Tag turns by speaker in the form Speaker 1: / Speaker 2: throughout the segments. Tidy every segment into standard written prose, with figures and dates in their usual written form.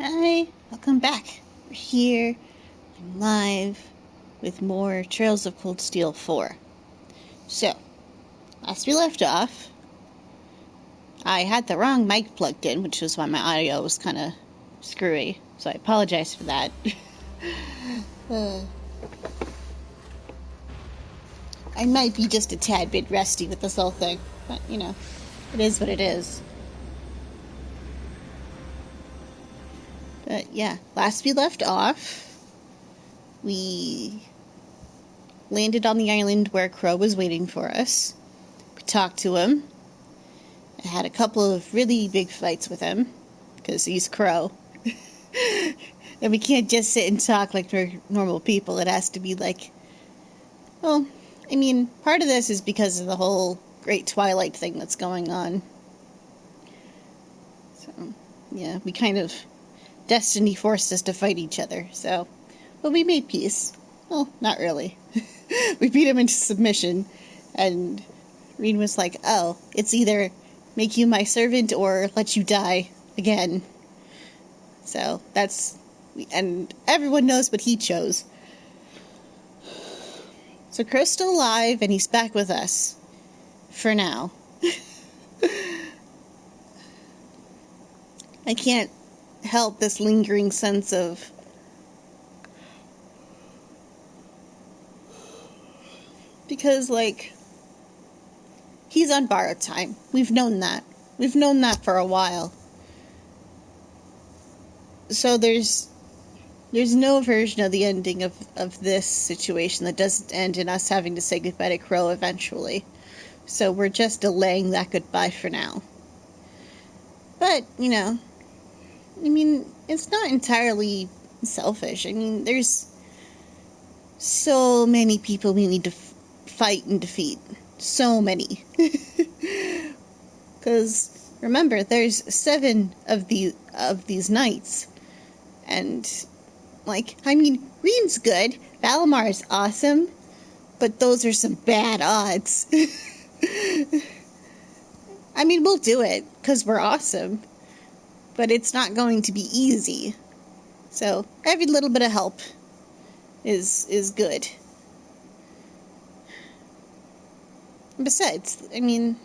Speaker 1: Hi, welcome back. We're here, I'm live, with more Trails of Cold Steel 4. So, last we left off, I had the wrong mic plugged in, which was why my audio was kind of screwy, so I apologize for that. I might be just a tad bit rusty with this whole thing, but, it is what it is. But yeah, last we left off, we landed on the island where Crow was waiting for us. We talked to him. I had a couple of really big fights with him, because he's Crow. And we can't just sit and talk like normal people. It has to be like, well, I mean, part of this is because of the whole Great Twilight thing that's going on. So, yeah, we kind of, destiny forced us to fight each other, so, but we made peace. Well, not really. We beat him into submission, and Reen was like, oh, it's either make you my servant or let you die again. So that's, and everyone knows what he chose. So Crow's still alive, and he's back with us. For now. I can't help this lingering sense of because, like, he's on borrowed time. We've known that. We've known that for a while. So there's no version of the ending of this situation that doesn't end in us having to say goodbye to Crow eventually. So we're just delaying that goodbye for now. But, I mean, it's not entirely selfish. I mean, there's so many people we need to fight and defeat. So many. Because, remember, there's 7 of these knights. And, like, I mean, Reen's good. Valimar is awesome. But those are some bad odds. I mean, we'll do it, because we're awesome. But it's not going to be easy. So, every little bit of help is good. Besides, I mean,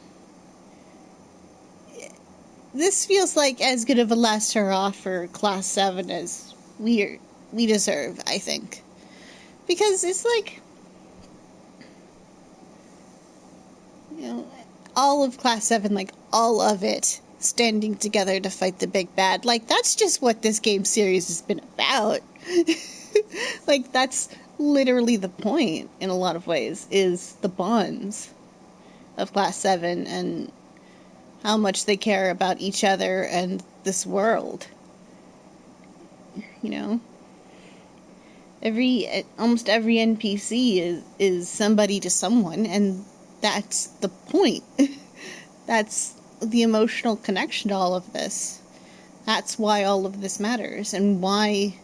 Speaker 1: this feels like as good of a last hurrah for Class 7 as we deserve, I think. Because it's like, all of Class 7, like, all of it, standing together to fight the big bad. Like, that's just what this game series has been about. Like, that's literally the point, in a lot of ways, is the bonds of Class 7 and how much they care about each other and this world. Almost every NPC is somebody to someone, and that's the point. That's the emotional connection to all of this. That's why all of this matters, and why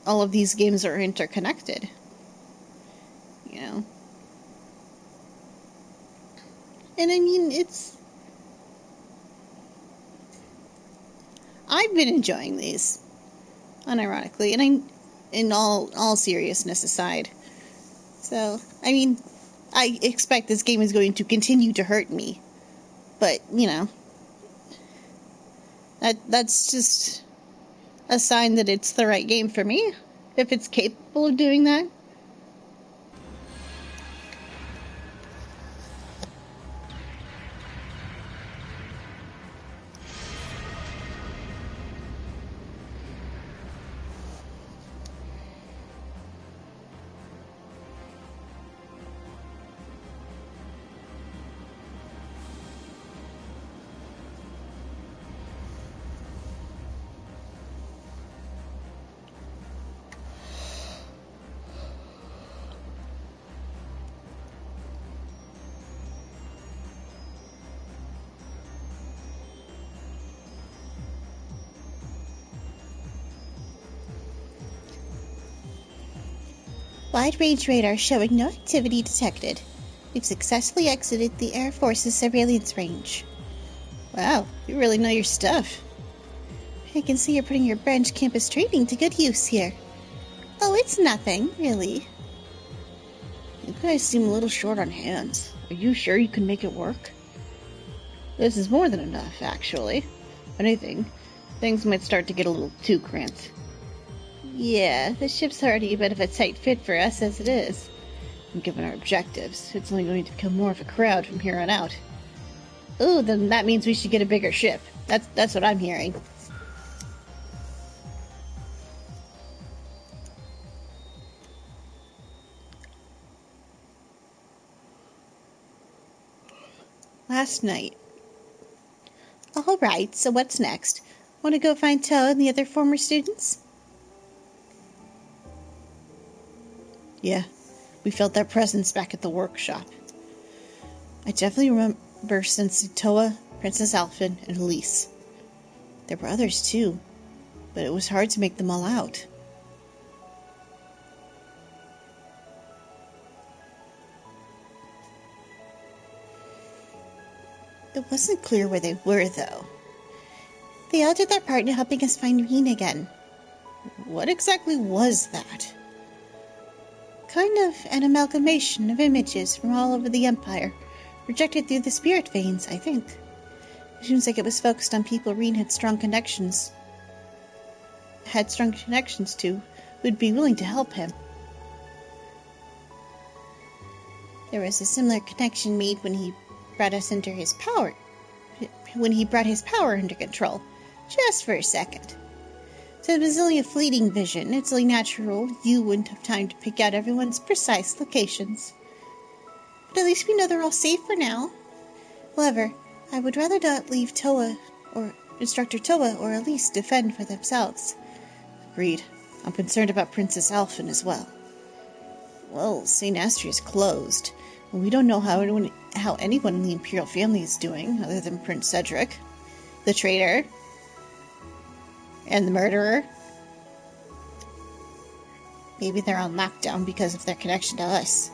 Speaker 1: all of these games are interconnected. And I mean, I've been enjoying these, unironically, and in all seriousness aside. So, I mean, I expect this game is going to continue to hurt me. But, that's just a sign that it's the right game for me, if it's capable of doing that. Wide-range radar showing no activity detected. We've successfully exited the Air Force's surveillance range. Wow, you really know your stuff. I can see you're putting your branch campus training to good use here. Oh, it's nothing, really.
Speaker 2: You guys seem a little short on hands. Are you sure you can make it work? This is more than enough, actually. If anything, things might start to get a little too cramped.
Speaker 1: Yeah, the ship's already a bit of a tight fit for us as it is.
Speaker 2: And given our objectives, it's only going to become more of a crowd from here on out.
Speaker 1: Ooh, then that means we should get a bigger ship. That's what I'm hearing. Last night. All right, so what's next? Want to go find Toa and the other former students?
Speaker 2: Yeah, we felt their presence back at the workshop. I definitely remember sensing Toa, Princess Alphen, and Elise. There were others too, but it was hard to make them all out.
Speaker 1: It wasn't clear where they were, though. They all did their part in helping us find Reen again.
Speaker 2: What exactly was that?
Speaker 1: Kind of an amalgamation of images from all over the Empire, projected through the spirit veins, I think. It seems like it was focused on people Reen had strong connections to, who'd be willing to help him. There was a similar connection made when he brought his power under control, just for a second. So it was only a fleeting vision. It's only natural you wouldn't have time to pick out everyone's precise locations. But at least we know they're all safe for now. However, I would rather not leave Toa, or Instructor Toa, or Elise defend for themselves.
Speaker 2: Agreed. I'm concerned about Princess Alphen as well. Well, St. Astria is closed, and we don't know how anyone in the Imperial family is doing, other than Prince Cedric,
Speaker 1: the traitor, and the murderer. Maybe they're on lockdown because of their connection to us.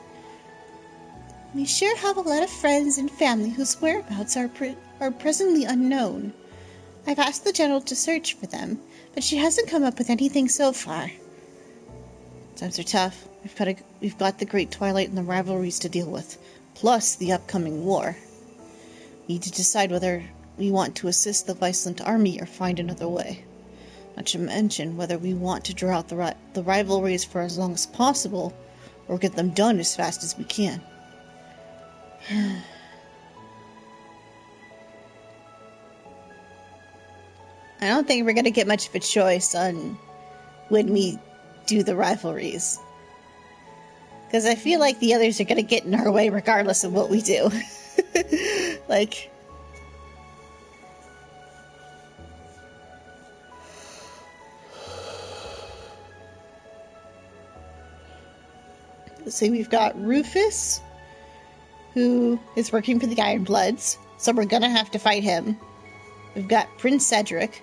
Speaker 1: We sure have a lot of friends and family whose whereabouts are presently unknown. I've asked the General to search for them, but she hasn't come up with anything so far.
Speaker 2: Times are tough. We've got the Great Twilight and the rivalries to deal with, plus the upcoming war. We need to decide whether we want to assist the Viceland army or find another way. Not to mention whether we want to draw out the rivalries for as long as possible, or get them done as fast as we can.
Speaker 1: I don't think we're going to get much of a choice on when we do the rivalries. Because I feel like the others are going to get in our way regardless of what we do. Like... So we've got Rufus, who is working for the Ironbloods, so we're gonna have to fight him. We've got Prince Cedric,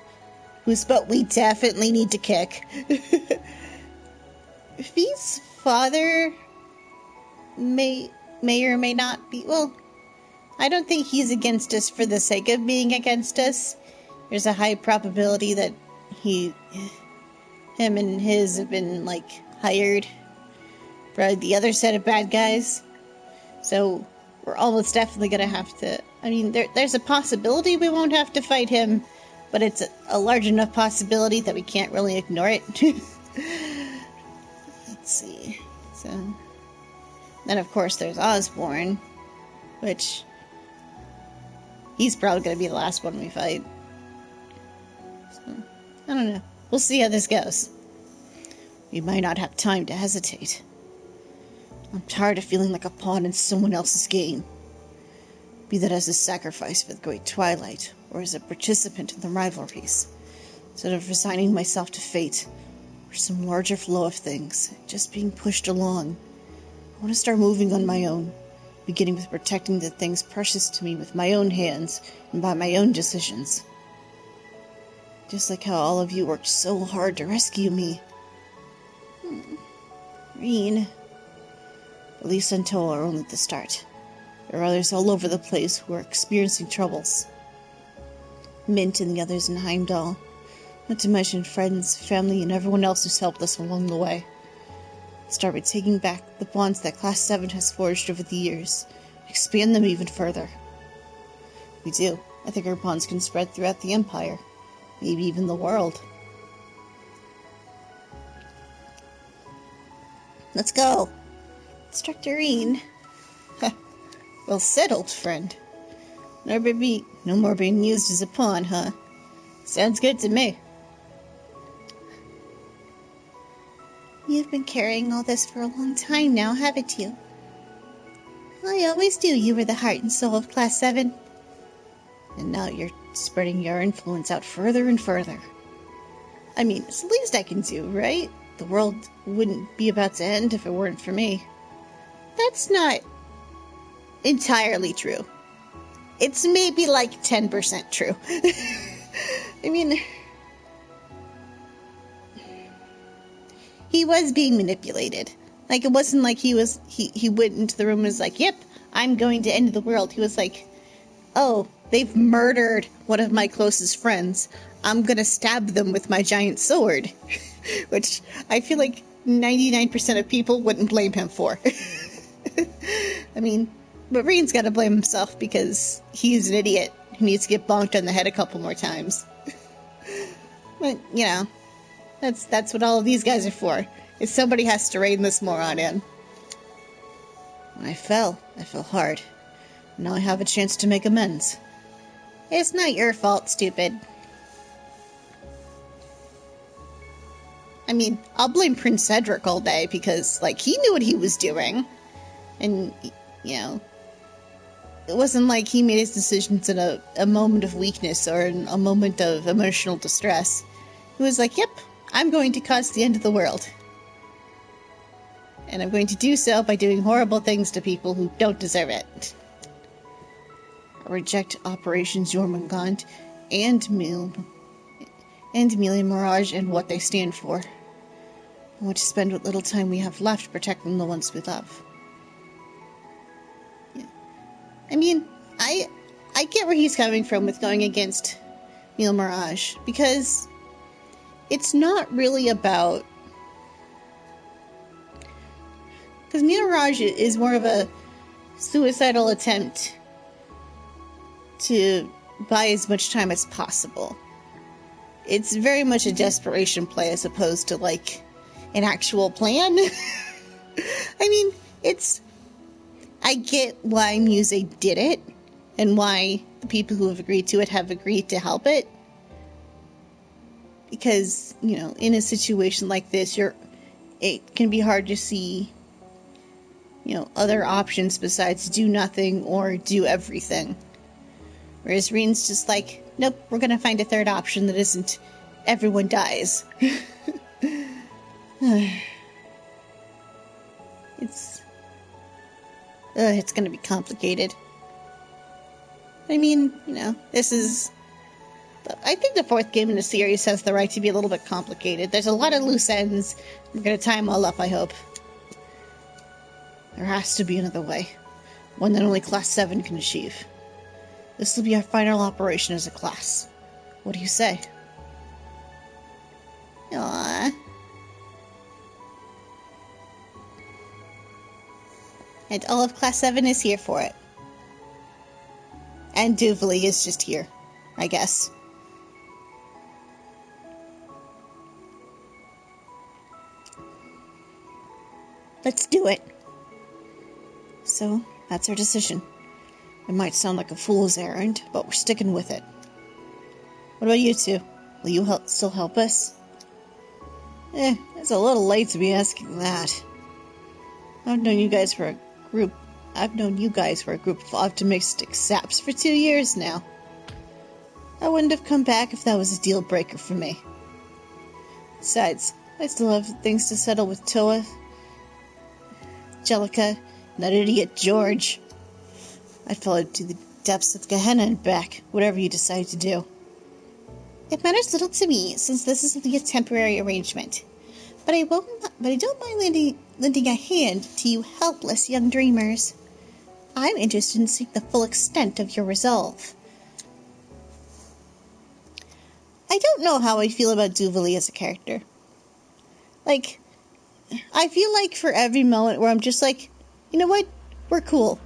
Speaker 1: whose butt we definitely need to kick. Fi's father may or may not be... Well, I don't think he's against us for the sake of being against us. There's a high probability that him and his have been, like, hired for the other set of bad guys. So we're almost definitely going to have to... I mean, there's a possibility we won't have to fight him, but it's a large enough possibility that we can't really ignore it. Let's see. So then, of course, there's Osborne, which he's probably going to be the last one we fight. So, I don't know. We'll see how this goes.
Speaker 2: We might not have time to hesitate. I'm tired of feeling like a pawn in someone else's game. Be that as a sacrifice for the Great Twilight, or as a participant in the rivalries. Instead of resigning myself to fate, or some larger flow of things, just being pushed along. I want to start moving on my own, beginning with protecting the things precious to me with my own hands, and by my own decisions. Just like how all of you worked so hard to rescue me. Reen. Elise and Toa are only at the start. There are others all over the place who are experiencing troubles. Mint and the others in Heimdall. Not to mention friends, family, and everyone else who's helped us along the way. Start by taking back the bonds that Class 7 has forged over the years. Expand them even further. We do. I think our bonds can spread throughout the Empire. Maybe even the world.
Speaker 1: Let's go. Instructor Reen.
Speaker 2: Well said, old friend. No more being used as a pawn, huh? Sounds good to me.
Speaker 1: You've been carrying all this for a long time now, haven't you? I always knew you were the heart and soul of Class 7.
Speaker 2: And now you're spreading your influence out further and further. I mean, it's the least I can do, right? The world wouldn't be about to end if it weren't for me.
Speaker 1: That's not entirely true. It's maybe like 10% true.
Speaker 2: I mean,
Speaker 1: he was being manipulated. Like, it wasn't like he went into the room and was like, yep, I'm going to end the world. He was like, oh, they've murdered one of my closest friends. I'm going to stab them with my giant sword. Which I feel like 99% of people wouldn't blame him for. I mean, but Reen's got to blame himself because he's an idiot who needs to get bonked on the head a couple more times. But, you know, that's what all of these guys are for. Is somebody has to rein this moron in.
Speaker 2: When I fell hard. Now I have a chance to make amends.
Speaker 1: It's not your fault, stupid. I mean, I'll blame Prince Cedric all day because, like, he knew what he was doing. And, you know, it wasn't like he made his decisions in a moment of weakness or in a moment of emotional distress. He was like, yep, I'm going to cause the end of the world. And I'm going to do so by doing horrible things to people who don't deserve it.
Speaker 2: I reject Operations Jormungand and Amelia Mirage and what they stand for. I want to spend what little time we have left protecting the ones we love.
Speaker 1: Yeah. I mean, I get where he's coming from with going against Amelia Mirage, because it's not really about... Because Amelia Mirage is more of a suicidal attempt to buy as much time as possible. It's very much a desperation play as opposed to, like, an actual plan. I mean, I get why Muse did it, and why the people who have agreed to it have agreed to help it. Because, you know, in a situation like this, it can be hard to see, you know, other options besides do nothing or do everything. Whereas Reen's just like, nope, we're gonna find a third option that isn't everyone dies. It's gonna be complicated. I mean, you know, I think the fourth game in the series has the right to be a little bit complicated. There's a lot of loose ends. We're gonna tie them all up, I hope.
Speaker 2: There has to be another way. One that only Class 7 can achieve. This will be our final operation as a class. What do you say?
Speaker 1: Aww. And all of Class 7 is here for it. And Duvally is just here, I guess. Let's do it.
Speaker 2: So, that's our decision. It might sound like a fool's errand, but we're sticking with it. What about you two? Will you still help us? It's a little late to be asking that. I've known you guys for a group of optimistic saps for 2 years now. I wouldn't have come back if that was a deal breaker for me. Besides, I still have things to settle with Toa, Jellica, and that idiot George. I'd follow to the depths of Gehenna and back, whatever you decide to do.
Speaker 1: It matters little to me, since this is only a temporary arrangement. But I don't mind lending a hand to you helpless young dreamers. I'm interested in seeing the full extent of your resolve. I don't know how I feel about Chivalry as a character. Like, I feel like for every moment where I'm just like, you know what, we're cool,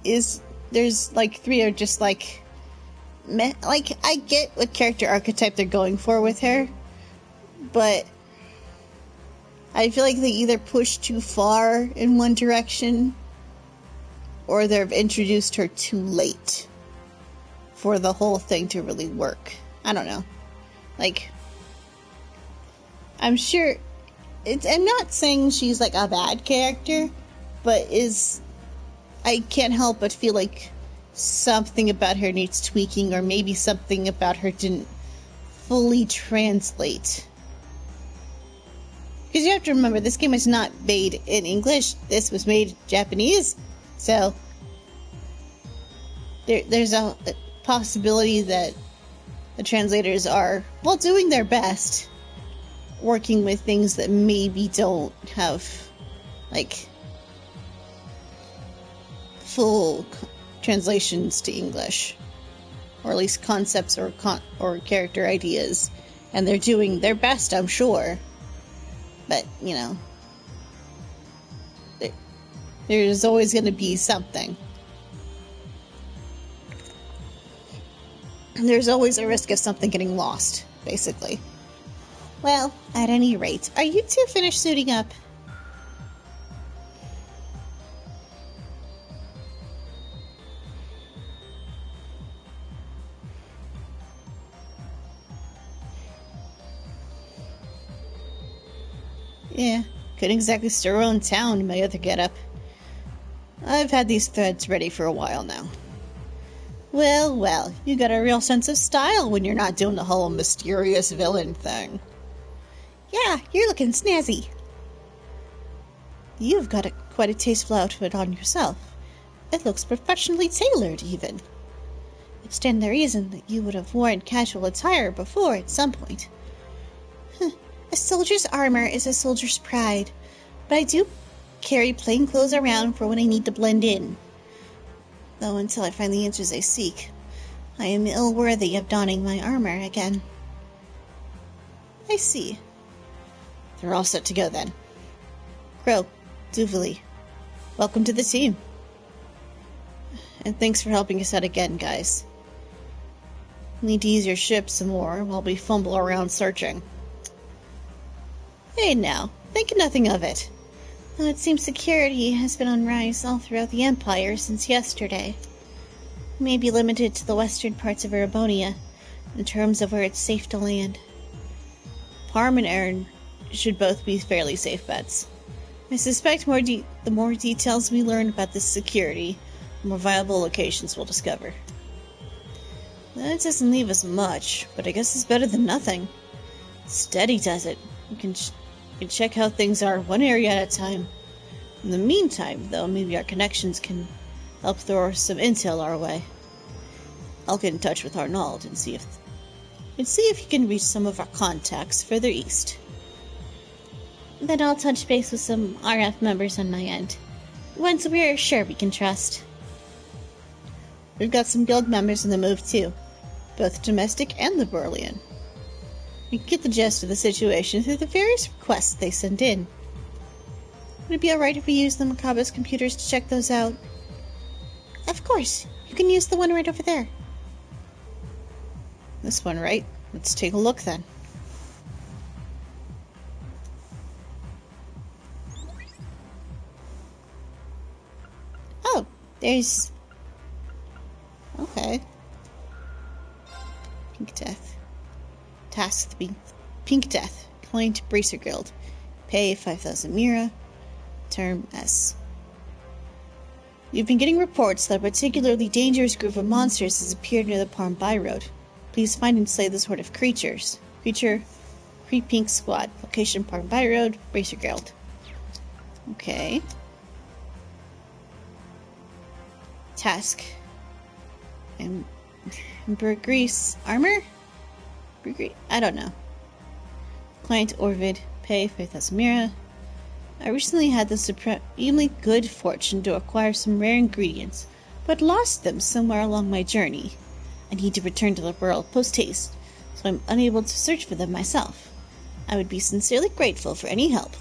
Speaker 1: there's like 3 are just like, meh. Like, I get what character archetype they're going for with her, but I feel like they either push too far in one direction, or they've introduced her too late for the whole thing to really work. I don't know. Like, I'm sure... I'm not saying she's, like, a bad character, but I can't help but feel like something about her needs tweaking, or maybe something about her didn't fully translate. Because you have to remember, this game is not made in English. This was made in Japanese. So, there's a possibility that the translators are, well, doing their best, working with things that maybe don't have, like, full translations to English, or at least concepts or character ideas, and they're doing their best, I'm sure. But, you know, there's always going to be something. There's always a risk of something getting lost, basically. Well, at any rate, are you two finished suiting up? Yeah, couldn't exactly stir around town in my other getup. I've had these threads ready for a while now. Well, well, you got a real sense of style when you're not doing the whole mysterious villain thing. Yeah, you're looking snazzy. You've got quite a tasteful outfit on yourself. It looks professionally tailored, even. It stands to reason that you would have worn casual attire before at some point. A soldier's armor is a soldier's pride, but I do carry plain clothes around for when I need to blend in. Though until I find the answers I seek, I am ill worthy of donning my armor again. I see. They're all set to go then. Crow, Chivalry, welcome to the team. And thanks for helping us out again, guys. Need to use your ship some more while we fumble around searching. Hey now, think nothing of it. Well, it seems security has been on rise all throughout the Empire since yesterday. It may be limited to the western parts of Erebonia, in terms of where it's safe to land. Parm and Aaron should both be fairly safe bets. I suspect the more details we learn about this security, the more viable locations we'll discover. That doesn't leave us much, but I guess it's better than nothing. Steady does it. We can check how things are one area at a time. In the meantime, though, maybe our connections can help throw some intel our way. I'll get in touch with Arnold and see if he can reach some of our contacts further east. Then I'll touch base with some RF members on my end, ones we're sure we can trust. We've got some guild members in the move too, both domestic and Liberalian. We can get the gist of the situation through the various requests they send in. Would it be alright if we use the Makaba's computers to check those out? Of course. You can use the one right over there. This one, right? Let's take a look then. Oh, there's... Okay. Pink Death. Task to be Pink Death. Client Bracer Guild. Pay 5,000 Mira. Term S. You've been getting reports that a particularly dangerous group of monsters has appeared near the Parm Byroad. Please find and slay this horde of creatures. Creature, Cree Pink Squad. Location Parm Byroad, Bracer Guild. Okay. Task. Emperor Grease. Armor? I don't know. Client Orvid. Pay 5,000 Mira. I recently had the supremely good fortune to acquire some rare ingredients, but lost them somewhere along my journey. I need to return to the world post-haste, so I'm unable to search for them myself. I would be sincerely grateful for any help.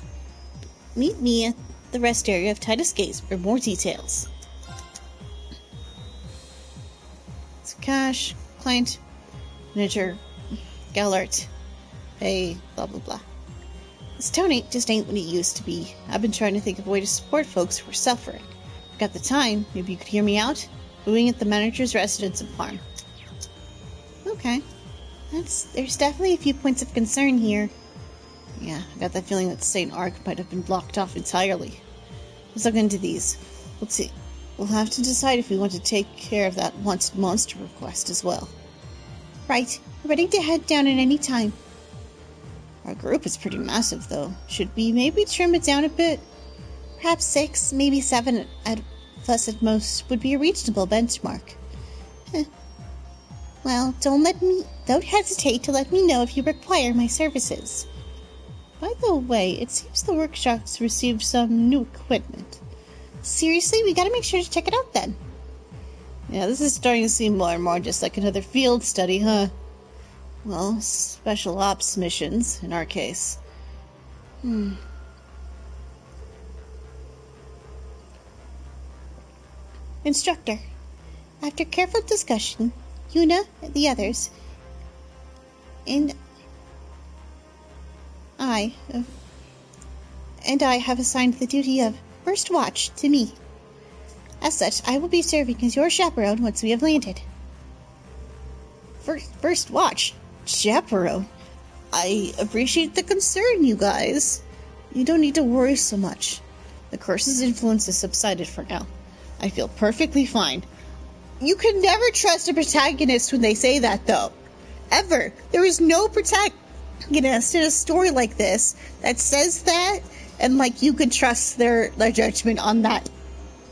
Speaker 1: Meet me at the rest area of Titus Gates for more details. So cash, client, manager, Gellert, pay, blah blah blah. This town just ain't what it used to be. I've been trying to think of a way to support folks who are suffering. Got the time, maybe you could hear me out? Moving at the manager's residence and farm. Okay. There's definitely a few points of concern here. Yeah, I got that feeling that St. Ark might have been blocked off entirely. Let's look into these. Let's see. We'll have to decide if we want to take care of that wanted monster request as well. Right. We're ready to head down at any time. Our group is pretty massive, though. Should we maybe trim it down a bit? Perhaps 6, maybe 7 at most would be a reasonable benchmark. Well, don't hesitate to let me know if you require my services. By the way, it seems the workshop's received some new equipment. Seriously, we gotta make sure to check it out then. Yeah, this is starting to seem more and more just like another field study, huh? Well, special ops missions, in our case. Instructor, after careful discussion, Yuna, the others, and I have assigned the duty of First Watch to me. As such, I will be serving as your chaperone once we have landed. First Watch? Chaperone? I appreciate the concern, you guys. You don't need to worry so much. The curse's influence has subsided for now. I feel perfectly fine. You can never trust a protagonist when they say that, though. Ever. There is no protagonist in a story like this that says that, and, you can trust their judgment on that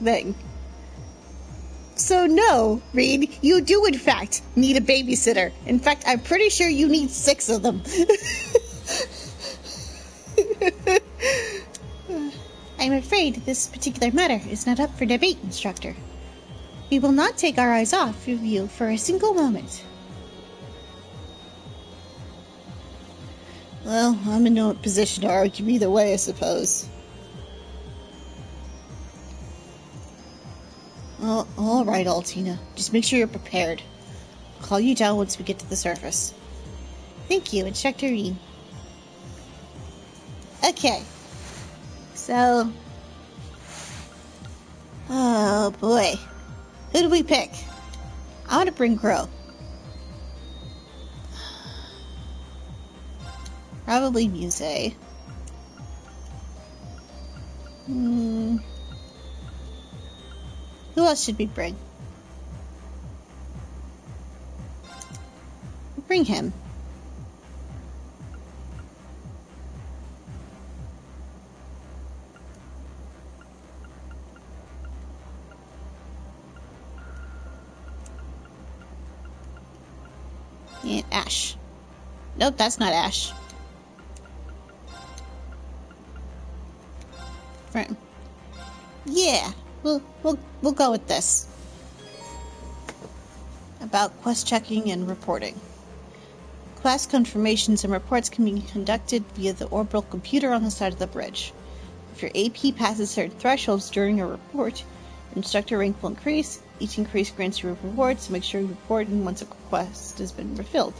Speaker 1: thing. So no, Reed, you do in fact need a babysitter. In fact, I'm pretty sure you need 6 of them. I'm afraid this particular matter is not up for debate, Instructor. We will not take our eyes off of you for a single moment. Well, I'm in no position to argue either way, I suppose. Oh, all right, Altina. Just make sure you're prepared. I'll call you down once we get to the surface. Thank you, Instructor Reed. Okay. So... oh, boy. Who do we pick? I want to bring Crow. Probably Muse. Who else should we bring? Bring him. And Ash. Nope, that's not Ash. Right. Yeah, we'll go with this. About quest checking and reporting. Quest confirmations and reports can be conducted via the orbital computer on the side of the bridge. If your AP passes certain thresholds during a report, your instructor rank will increase. Each increase grants you a reward, so make sure you report once a quest has been refilled.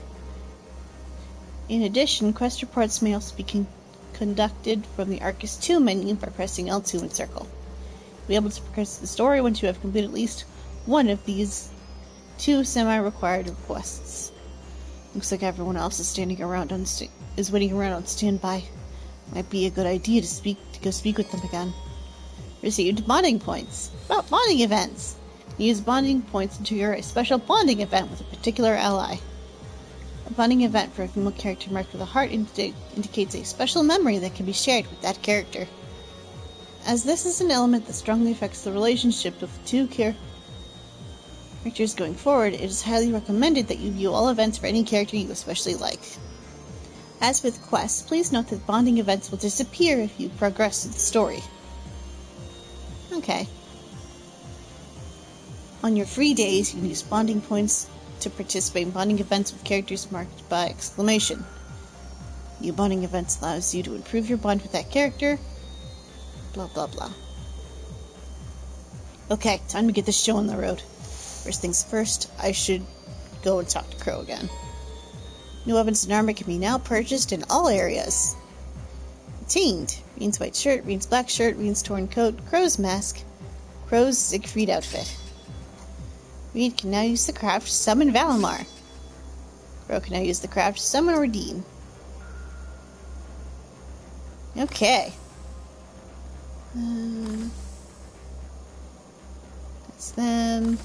Speaker 1: In addition, quest reports may also be conducted from the Arcus 2 menu by pressing L2 and circle. You'll be able to progress the story once you have completed at least one of these 2 semi-required quests. Looks like everyone else is waiting around on standby. Might be a good idea to go speak with them again. Received bonding points. About bonding events. Use bonding points to trigger a special bonding event with a particular ally. A bonding event for a female character marked with a heart indicates a special memory that can be shared with that character. As this is an element that strongly affects the relationship of the 2 characters going forward, it is highly recommended that you view all events for any character you especially like. As with quests, please note that bonding events will disappear if you progress in the story. Okay. On your free days, you can use bonding points to participate in bonding events with characters marked by exclamation. New bonding events allows you to improve your bond with that character. Blah, blah, blah. Okay, time to get this show on the road. First things first, I should go and talk to Crow again. New weapons and armor can be now purchased in all areas. Obtained. Reen's white shirt, Reen's black shirt, Reen's torn coat, Crow's mask, Crow's Siegfried outfit. Reen can now use the craft to summon Valimar. Crow can now use the craft to summon Redeem. Okay. That's them.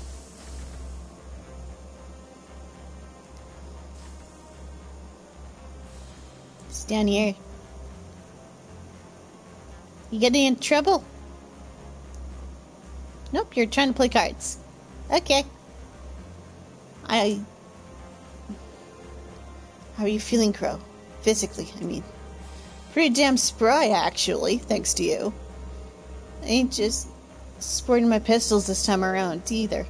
Speaker 1: It's down here. You getting in trouble? Nope, you're trying to play cards. Okay. How are you feeling, Crow? Physically, I mean. Pretty damn spry, actually, thanks to you. I ain't just sporting my pistols this time around, either.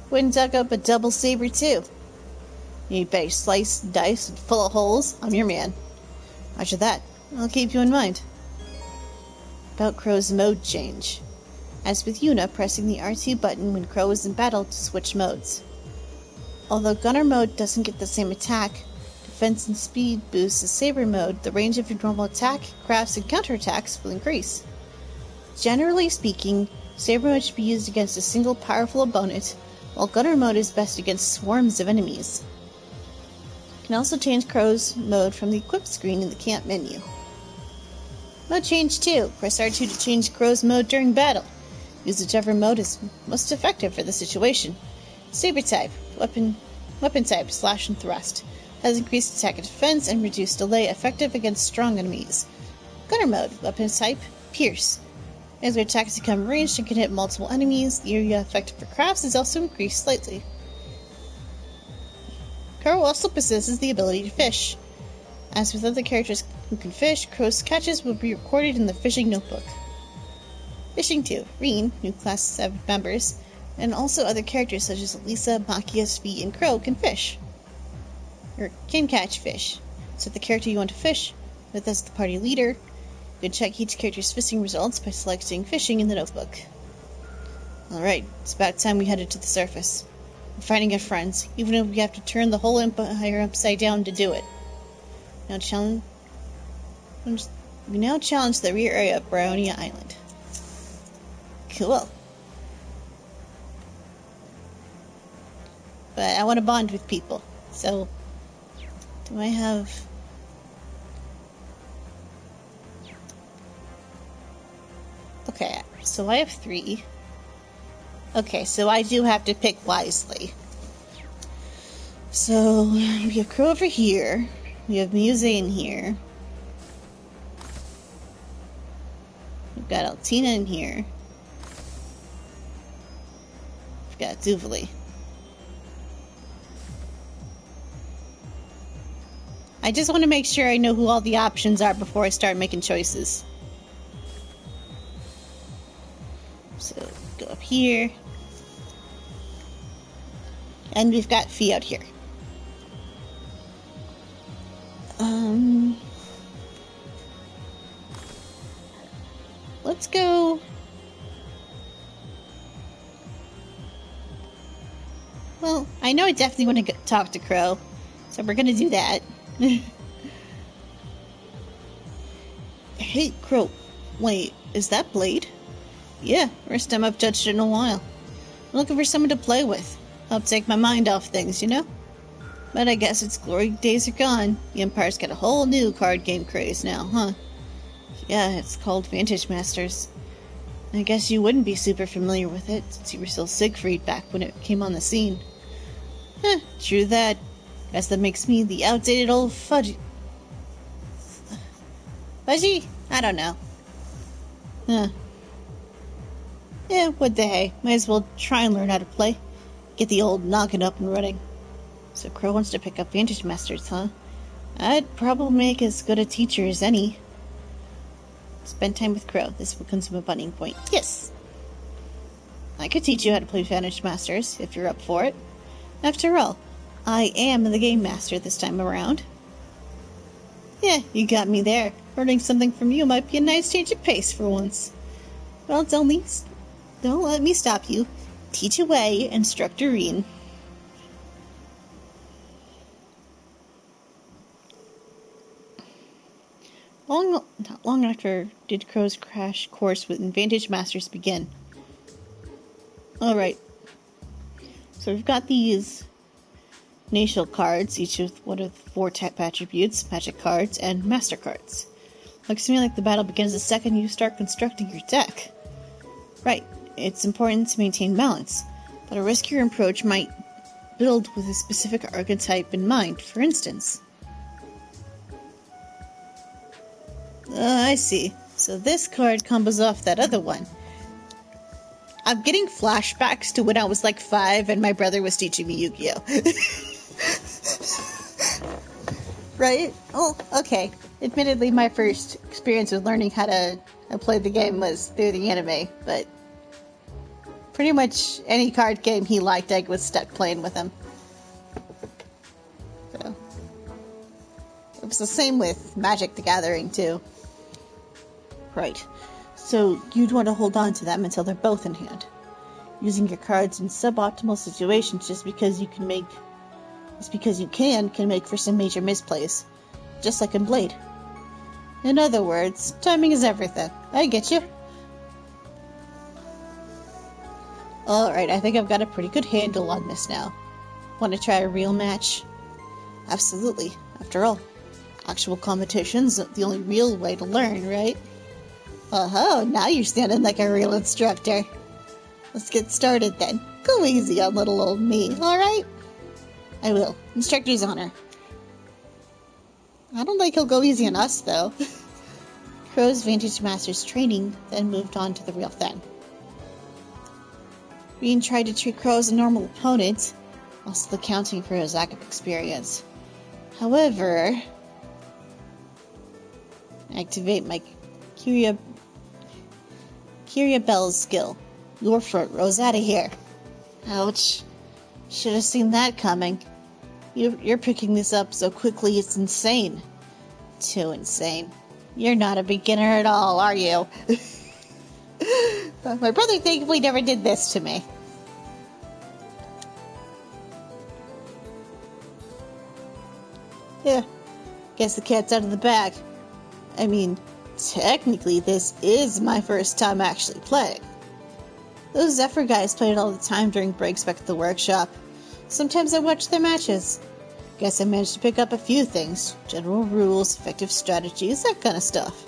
Speaker 1: Went and dug up a double saber, too. You bet slice, dice, and full of holes. I'm your man. After that, I'll keep you in mind. About Crow's mode change. As with Yuna, pressing the R2 button when Crow is in battle to switch modes. Although Gunner mode doesn't get the same attack, defense and speed boosts as Saber mode, the range of your normal attack, crafts, and counterattacks will increase. Generally speaking, Saber mode should be used against a single powerful opponent, while Gunner mode is best against swarms of enemies. You can also change Crow's mode from the equip screen in the camp menu. Mode change 2. Press R2 to change Crow's mode during battle. Use whichever mode is most effective for the situation. Saber type, weapon type, slash and thrust. Has increased attack and defense and reduced delay, effective against strong enemies. Gunner mode, weapon type, pierce. As your attacks become ranged and can hit multiple enemies, the area effective for crafts is also increased slightly. Crow also possesses the ability to fish. As with other characters who can fish, Crow's catches will be recorded in the fishing notebook. Fishing 2. Reen, new class 7 members, and also other characters such as Elisa, Makia, Svi, and Crow can fish. Or can catch fish. So the character you want to fish with as the party leader, you can check each character's fishing results by selecting fishing in the notebook. Alright, it's about time we headed to the surface. We're fighting our friends, even if we have to turn the whole empire upside down to do it. We now challenge the rear area of Bryonia Island. Cool. But I want to bond with people, so do I have... Okay, so I have 3. Okay, so I do have to pick wisely. So, we have Crow over here. We have Muse in here. We've got Altina in here. We've got Duvali. I just want to make sure I know who all the options are before I start making choices. So, go up here. And we've got Fee out here. Let's go. Well, I know I definitely want to talk to Crow, so we're gonna do that. Hey, Crow. Wait, is that Blade? Yeah, first time I've touched it in a while. I'm looking for someone to play with. Help take my mind off things, you know? But I guess its glory days are gone. The Empire's got a whole new card game craze now, huh? Yeah, it's called Vantage Masters. I guess you wouldn't be super familiar with it, since you were still Siegfried back when it came on the scene. True that. Guess that makes me the outdated old fudgy... Fudgy? I don't know. Yeah, what the hey. Might as well try and learn how to play. Get the old noggin up and running. So Crow wants to pick up Vantage Masters, huh? I'd probably make as good a teacher as any. Spend time with Crow. This becomes a bonding point. Yes! I could teach you how to play Vantage Masters, if you're up for it. After all, I am the game master this time around. Yeah, you got me there. Learning something from you might be a nice change of pace for once. Well, don't let me stop you. Teach away, Instructor Reen. Not long after did Crow's crash course with Vantage Masters begin. Alright, so we've got these Natial cards, each with one of 4 type attributes, magic cards, and master cards. Looks to me like the battle begins the second you start constructing your deck. Right, it's important to maintain balance, but a riskier approach might build with a specific archetype in mind, for instance. I see. So this card combos off that other one. I'm getting flashbacks to when I was like 5 and my brother was teaching me Yu-Gi-Oh! Right? Oh, okay. Admittedly, my first experience with learning how to play the game was through the anime, but pretty much any card game he liked, I was stuck playing with him. So, it was the same with Magic the Gathering, too. Right. So, you'd want to hold on to them until they're both in hand. Using your cards in suboptimal situations just because you can make for some major misplays. Just like in Blade. In other words, timing is everything. I get you. Alright, I think I've got a pretty good handle on this now. Want to try a real match? Absolutely. After all, actual competition's the only real way to learn, right? Oh, now you're standing like a real instructor. Let's get started then. Go easy on little old me, alright? I will. Instructor's honor. I don't think he'll go easy on us, though. Crow's Vantage Master's training then moved on to the real thing. Reen tried to treat Crow as a normal opponent, while still accounting for his lack of experience. However, activate my Curia Bell's skill. Your front rose out of here. Ouch. Should have seen that coming. You're picking this up so quickly it's insane. Too insane. You're not a beginner at all, are you? My brother thankfully never did this to me. Yeah, guess the cat's out of the bag. I mean, technically this is my first time actually playing. Those Zephyr guys played it all the time during breaks back at the workshop. Sometimes I watch their matches. Guess I managed to pick up a few things. General rules, effective strategies, that kind of stuff.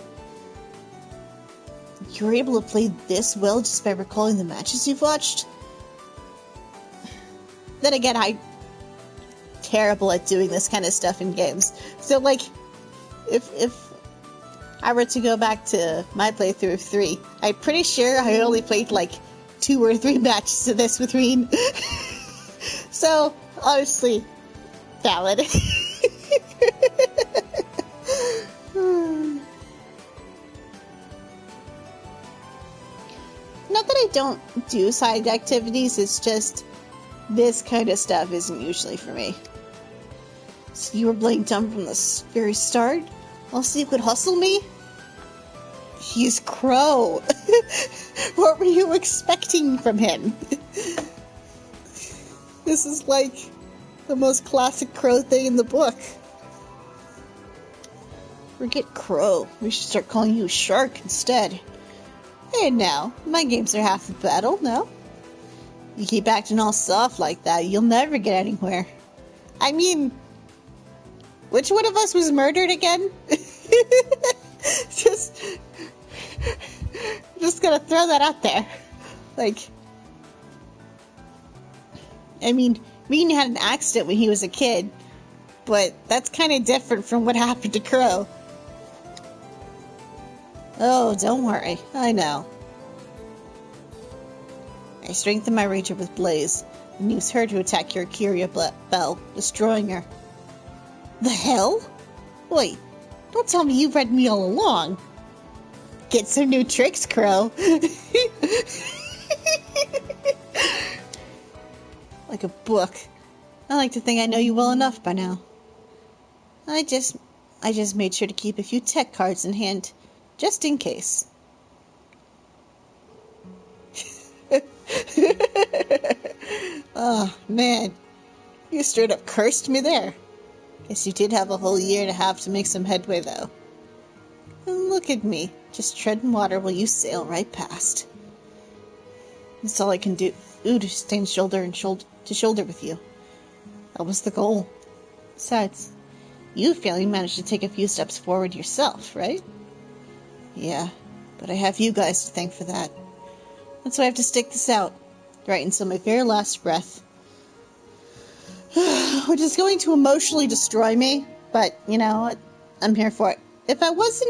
Speaker 1: You were able to play this well just by recalling the matches you've watched? Then again, I'm terrible at doing this kind of stuff in games. So, like, if I were to go back to my playthrough of 3, I'm pretty sure I only played, like, 2 or 3 matches of this with Reen. So, honestly, valid. Not that I don't do side activities, it's just this kind of stuff isn't usually for me. So you were playing dumb from the very start? Also, you could hustle me? He's Crow. What were you expecting from him? This is like the most classic Crow thing in the book. Forget Crow. We should start calling you Shark instead. Hey now, my games are half the battle, no? You keep acting all soft like that, you'll never get anywhere. I mean, which one of us was murdered again? Just gonna throw that out there. Like, I mean, Reen had an accident when he was a kid, but that's kind of different from what happened to Crow. Oh, don't worry. I know. I strengthen my ranger with Blaze, and use her to attack your Curia Bell, destroying her. The hell? Wait, don't tell me you've read me all along. Get some new tricks, Crow. Like a book.
Speaker 2: I like to think I know you well enough by now. I just made sure to keep a few tech cards in hand, just in case. Oh, man. You straight up cursed me there. Guess you did have a whole year and a half to make some headway, though. And look at me, just treading water while you sail right past. That's all I can do to stand shoulder to shoulder with you. That was the goal. Besides, you finally managed to take a few steps forward yourself, right? Yeah, but I have you guys to thank for that. That's why I have to stick this out, right until my very last breath. Which is going to emotionally destroy me, but you know what? I'm here for it. If I was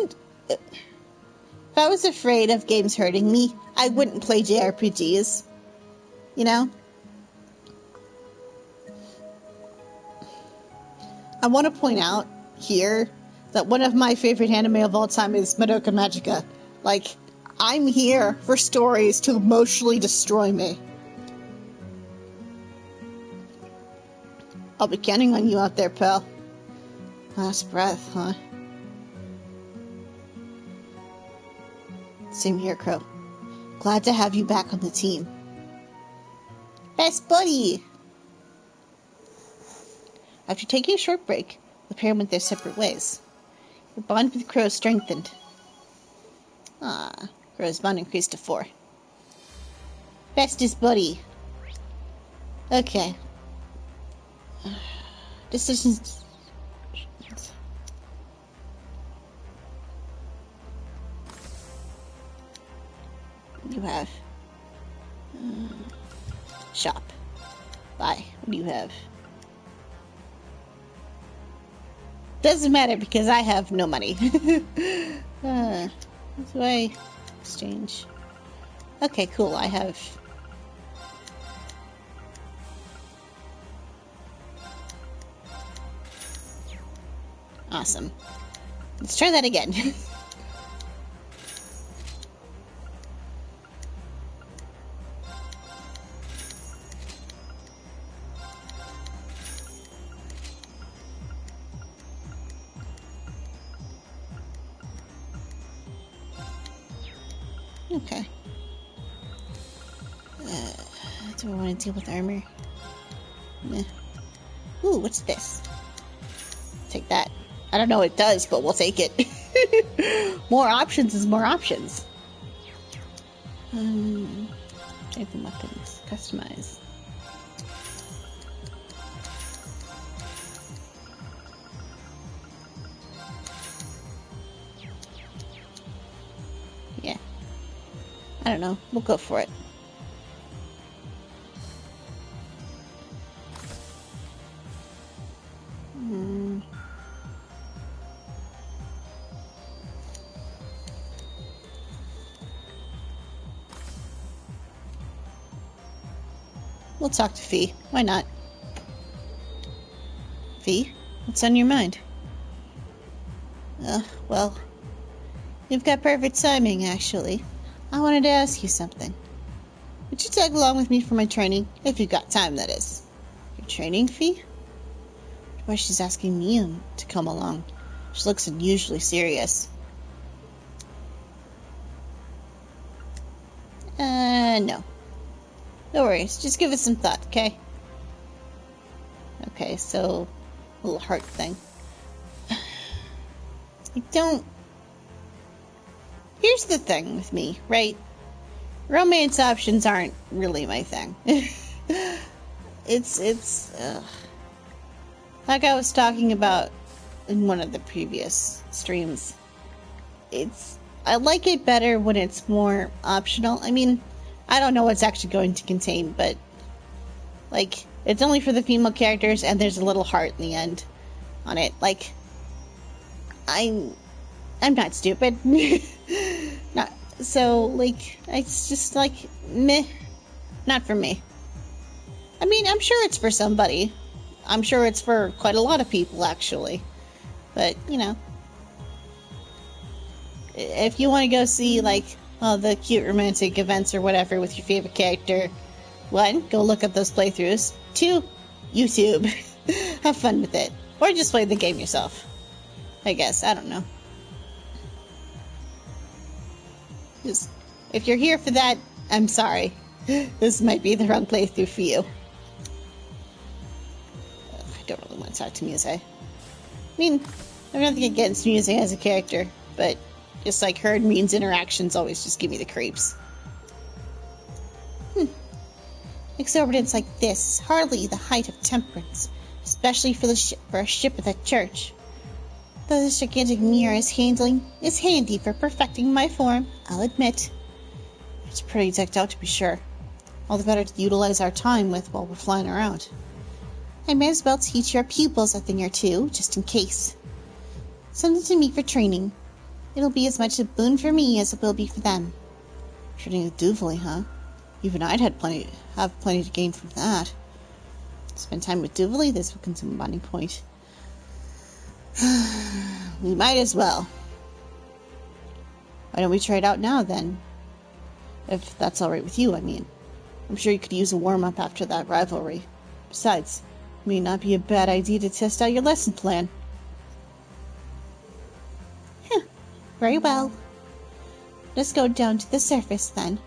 Speaker 2: afraid of games hurting me, I wouldn't play JRPGs. You know? I want to point out here that one of my favorite anime of all time is Madoka Magica. Like, I'm here for stories to emotionally destroy me. I'll be counting on you out there, pal. Last breath, huh? Same here, Crow. Glad to have you back on the team. Best buddy! After taking a short break, the pair went their separate ways. Your bond with Crow strengthened. Crow's bond increased to 4. Bestest buddy. Okay. Decisions. You have. Shop. Buy. What do you have? Doesn't matter because I have no money. Do I exchange? Okay, cool. I have. Awesome. Let's try that again. Okay. Do I want to deal with armor? Nah. Ooh, what's this? Take that. I don't know what it does, but we'll take it. More options is more options. Open weapons. Customize. Yeah. I don't know. We'll go for it. We'll talk to Fee. Why not? Fee, what's on your mind? Well, you've got perfect timing, actually. I wanted to ask you something. Would you tag along with me for my training? If you've got time, that is. Your training, Fee? Why she's asking me to come along. She looks unusually serious. No. No worries. Just give it some thought, okay? Okay, so... little heart thing. I don't... Here's the thing with me, right? Romance options aren't really my thing. It's like I was talking about in one of the previous streams. I like it better when it's more optional. I mean, I don't know what's actually going to contain, but like, it's only for the female characters and there's a little heart in the end on it. Like, I'm not stupid. Not so, like, it's just like meh, not for me. I mean, I'm sure it's for somebody. I'm sure it's for quite a lot of people, actually. But, you know, if you want to go see, like, the cute romantic events or whatever with your favorite character, 1, go look up those playthroughs. 2,
Speaker 1: YouTube. Have fun with it. Or just play the game yourself. I guess. I don't know. Just, if you're here for that, I'm sorry. This might be the wrong playthrough for you. I don't really want to talk to Muse. I mean, I'm nothing against Muse as a character, but just like her and Mean's interactions always just give me the creeps. Exorbitance like this is hardly the height of temperance, especially for a ship of that church. Though this gigantic mirror is handy for perfecting my form, I'll admit. It's pretty decked out to be sure. All the better to utilize our time with while we're flying around. I may as well teach your pupils a thing or two, just in case. Something to me for training. It'll be as much a boon for me as it will be for them. Training with Duvley, huh? Even I'd have plenty to gain from that. Spend time with Duvley, this will consume a bonding point. We might as well. Why don't we try it out now, then? If that's alright with you, I mean. I'm sure you could use a warm-up after that rivalry. Besides, it may not be a bad idea to test out your lesson plan. Very well. Let's go down to the surface, then.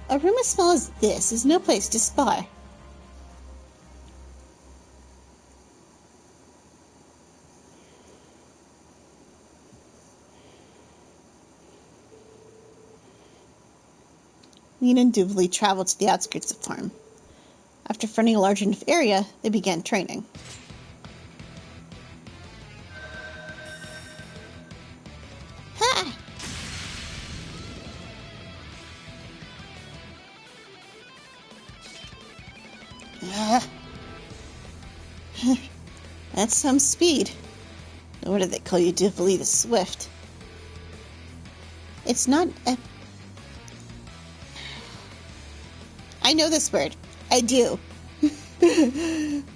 Speaker 1: A room as small as this is no place to spar. Lean and Duvley traveled to the outskirts of the farm. After fronting a large enough area, they began training. Ha! That's some speed. No wonder they call you Duvley the Swift. It's not a... I know this word. I do.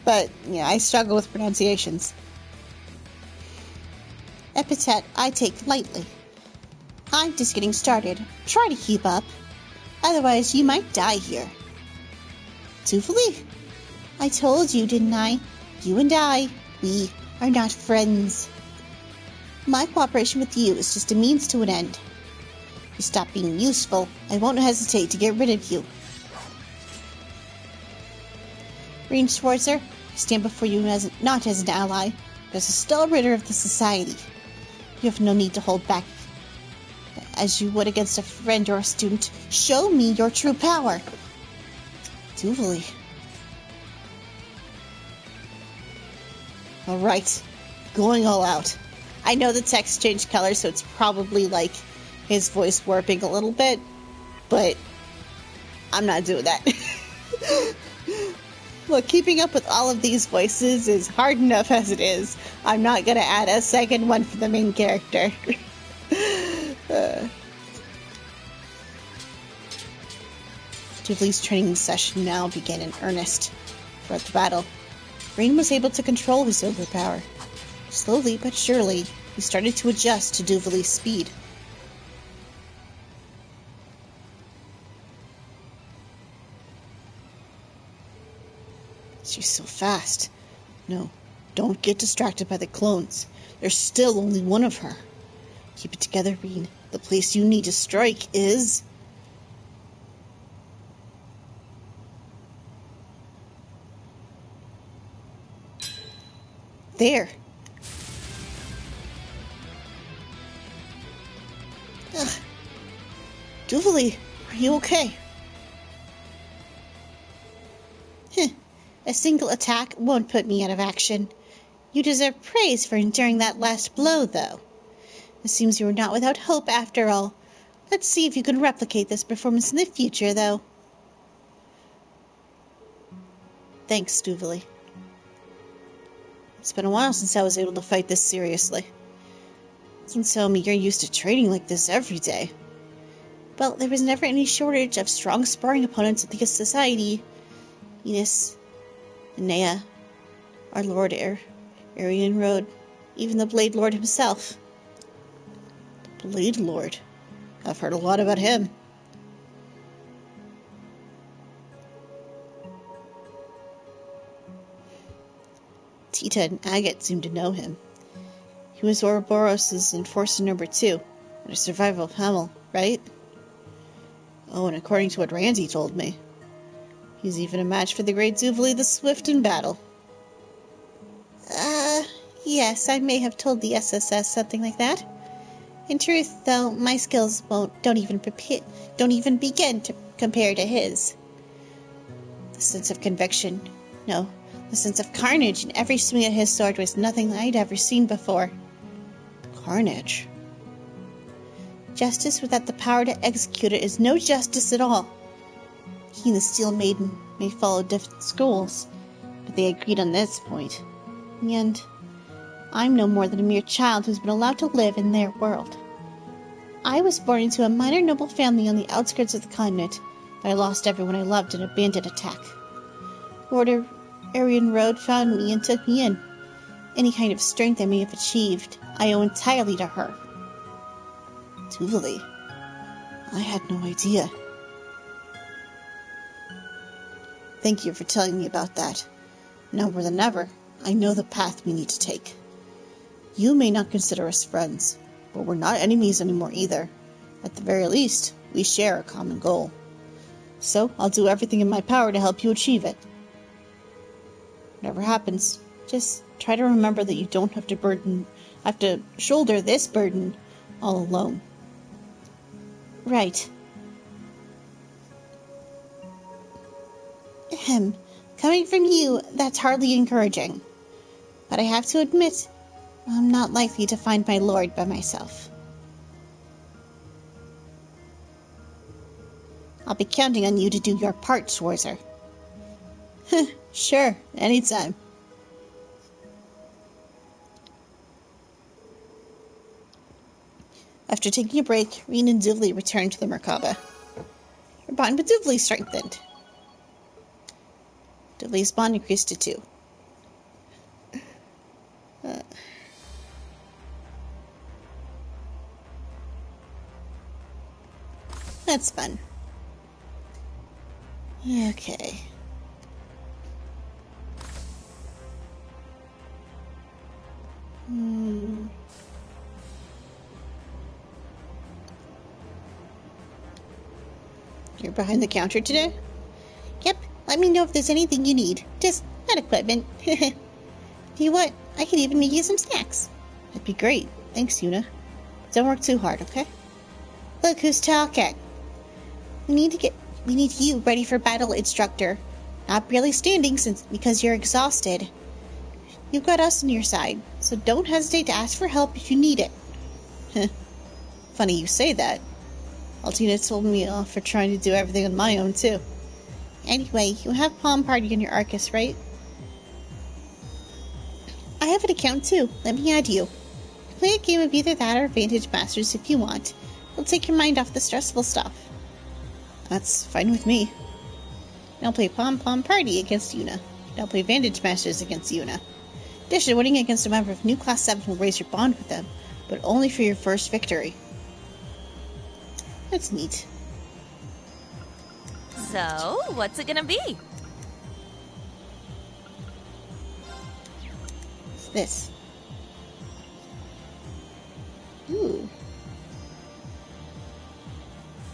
Speaker 1: But, yeah, I struggle with pronunciations. Epithet I take lightly. I'm just getting started. Try to keep up. Otherwise, you might die here. Duvley? I told you, didn't I? You and I, we are not friends. My cooperation with you is just a means to an end. If you stop being useful, I won't hesitate to get rid of you. Green Schwarzer, I stand before you not as an ally, but as a stalwart of the society. You have no need to hold back as you would against a friend or a student. Show me your true power. Duvley. Alright, going all out. I know the text changed color, so it's probably like his voice warping a little bit, but I'm not doing that. Look, keeping up with all of these voices is hard enough as it is. I'm not going to add a second one for the main character. Duvley's training session now began in earnest. Throughout the battle, Rain was able to control his overpower. Slowly but surely, he started to adjust to Duvley's speed. She's so fast. No, don't get distracted by the clones. There's still only one of her. Keep it together, Reen. The place you need to strike is... there. Ugh. Duvley, are you okay? A single attack won't put me out of action. You deserve praise for enduring that last blow, though. It seems you are not without hope after all. Let's see if you can replicate this performance in the future, though. Thanks, Duvley. It's been a while since I was able to fight this seriously. Don't tell me you're used to training like this every day. Well, there was never any shortage of strong sparring opponents at the society. Enos, Enea, our Lord Arian Road, even the Blade Lord himself. The Blade Lord? I've heard a lot about him.
Speaker 2: Cheetah and Agate seem to know him. He was Ouroboros' enforcer number 2, and a survivor of Hamel, right? Oh, and according to what Randy told me, he's even a match for the great Chivalry the Swift in battle.
Speaker 1: Yes, I may have told the SSS something like that. In truth, though, my skills don't even begin to compare to his.
Speaker 2: The sense of conviction, no, the sense of carnage in every swing of his sword was nothing I'd ever seen before. Carnage? Justice without the power to execute it is no justice at all. He and the Steel Maiden may follow different schools, but they agreed on this point. And I'm no more than a mere child who's been allowed to live in their world. I was born into a minor noble family on the outskirts of the continent, but I lost everyone I loved in a bandit attack. Lord Arian Road found me and took me in. Any kind of strength I may have achieved, I owe entirely to her. Chivalry? I had no idea. Thank you for telling me about that. Now more than ever, I know the path we need to take. You may not consider us friends, but we're not enemies anymore either. At the very least, we share a common goal. So I'll do everything in my power to help you achieve it. Whatever happens, just try to remember that you don't have to shoulder this burden all alone. Right. Coming from you, that's hardly encouraging. But I have to admit, I'm not likely to find my lord by myself. I'll be counting on you to do your part, Schwarzer. Sure, anytime. After taking a break, Reen and Duvley returned to the Merkaba. Her bond with Duvley strengthened. Duvley's bond increased to 2. That's fun. Okay. You're behind the counter today? Yep. Let me know if there's anything you need. Just not equipment. You what? I could even make you some snacks. That'd be great. Thanks, Yuna. Don't work too hard, okay? Look who's talking. We need you ready for battle, instructor. Not barely standing because you're exhausted. You've got us on your side, so don't hesitate to ask for help if you need it. Funny you say that. Altina told me off for trying to do everything on my own, too. Anyway, you have Palm Party on your Arcus, right? I have an account, too. Let me add you. Play a game of either that or Vantage Masters if you want. It'll take your mind off the stressful stuff. That's fine with me. I'll play Pom Party against Yuna. I'll play Vantage Masters against Yuna. Additionally, winning against a member of New Class 7 will raise your bond with them, but only for your first victory. That's neat.
Speaker 3: So, what's it gonna be?
Speaker 2: What's this? Ooh.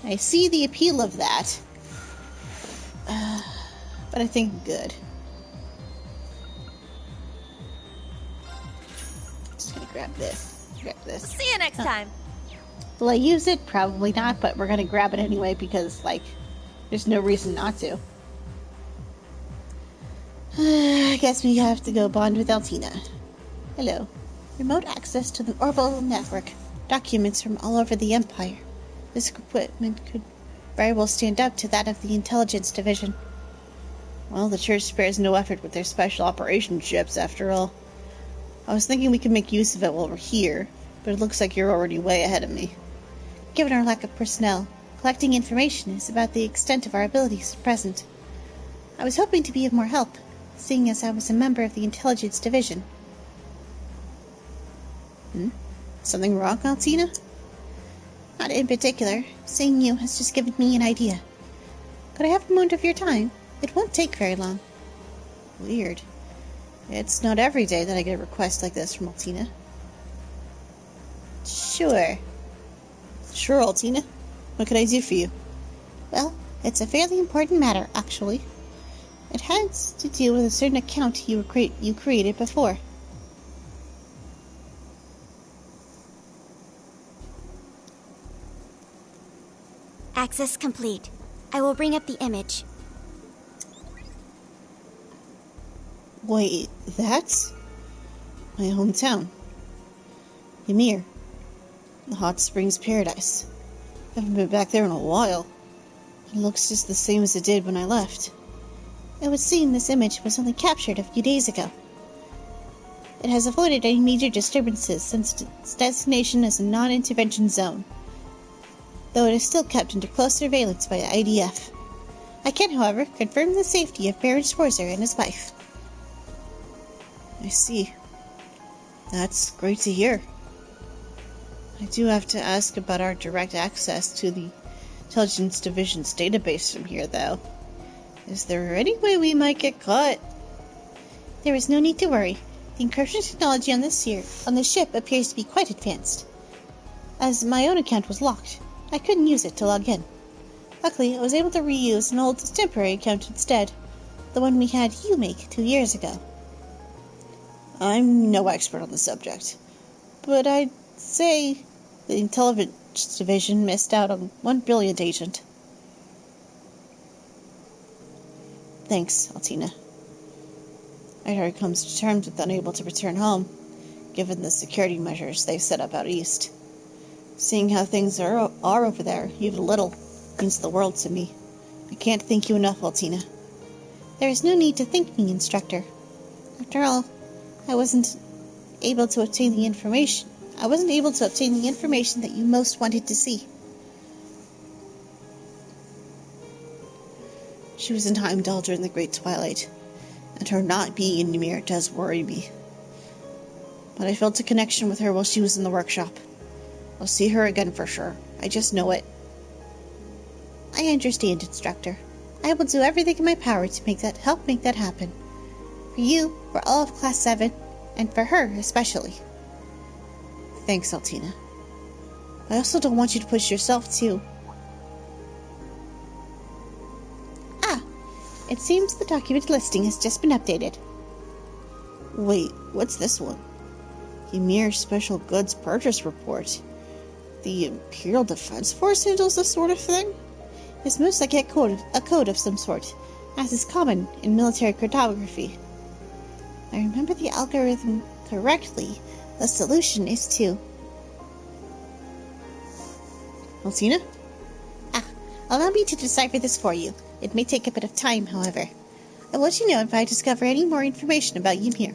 Speaker 2: I see the appeal of that. But I think good. Just gonna grab this.
Speaker 3: See you next time.
Speaker 2: Will I use it? Probably not, but we're gonna grab it anyway because, like, there's no reason not to. I guess we have to go bond with Altina. Hello. Remote access to the orbital network. Documents from all over the Empire. This equipment could very well stand up to that of the Intelligence Division. Well, the Church spares no effort with their special operations ships, after all. I was thinking we could make use of it while we're here, but it looks like you're already way ahead of me. Given our lack of personnel, collecting information is about the extent of our abilities at present. I was hoping to be of more help, seeing as I was a member of the Intelligence Division. Something wrong, Altina? Not in particular. Seeing you has just given me an idea. Could I have a moment of your time? It won't take very long. Weird. It's not every day that I get a request like this from Altina.
Speaker 1: Sure.
Speaker 2: Sure, Altina. What can I do for you?
Speaker 1: Well, it's a fairly important matter, actually. It has to do with a certain account you created before.
Speaker 4: Access complete. I will bring up the image.
Speaker 2: Wait, that's my hometown. Ymir. The Hot Springs Paradise. Haven't been back there in a while. It looks just the same as it did when I left.
Speaker 1: It would seem this image was only captured a few days ago. It has avoided any major disturbances since its designation as a non-intervention zone, though it is still kept under close surveillance by the IDF. I can, however, confirm the safety of Baron Schwarzer and his wife.
Speaker 2: I see. That's great to hear. I do have to ask about our direct access to the Intelligence Division's database from here, though. Is there any way we might get caught?
Speaker 1: There is no need to worry. The encryption technology on the ship appears to be quite advanced. As my own account was locked, I couldn't use it to log in. Luckily, I was able to reuse an old temporary account instead, the one we had you make 2 years ago.
Speaker 2: I'm no expert on the subject, but I'd say the Intelligence Division missed out on one brilliant agent. Thanks, Altina. I'd already come to terms with unable to return home, given the security measures they've set up out east. Seeing how things are over there, even a little, means the world to me. I can't thank you enough, Altina.
Speaker 1: There is no need to thank me, Instructor. After all, I wasn't able to obtain the information that you most wanted to see.
Speaker 2: She was in Heimdall during the Great Twilight, and her not being in Ymir does worry me. But I felt a connection with her while she was in the workshop. I'll see her again for sure. I just know it.
Speaker 1: I understand, Instructor. I will do everything in my power to help make that happen. For you, for all of Class 7, and for her especially.
Speaker 2: Thanks, Altina. I also don't want you to push yourself too.
Speaker 1: It seems the document listing has just been updated.
Speaker 2: Wait, what's this one? Ymir Special Goods Purchase Report. The Imperial Defense Force handles this sort of thing?
Speaker 1: It's most likely a code of some sort, as is common in military cryptography. If I remember the algorithm correctly, the solution is to...
Speaker 2: Altina?
Speaker 1: Allow me to decipher this for you. It may take a bit of time, however. I'll let you know if I discover any more information about Ymir.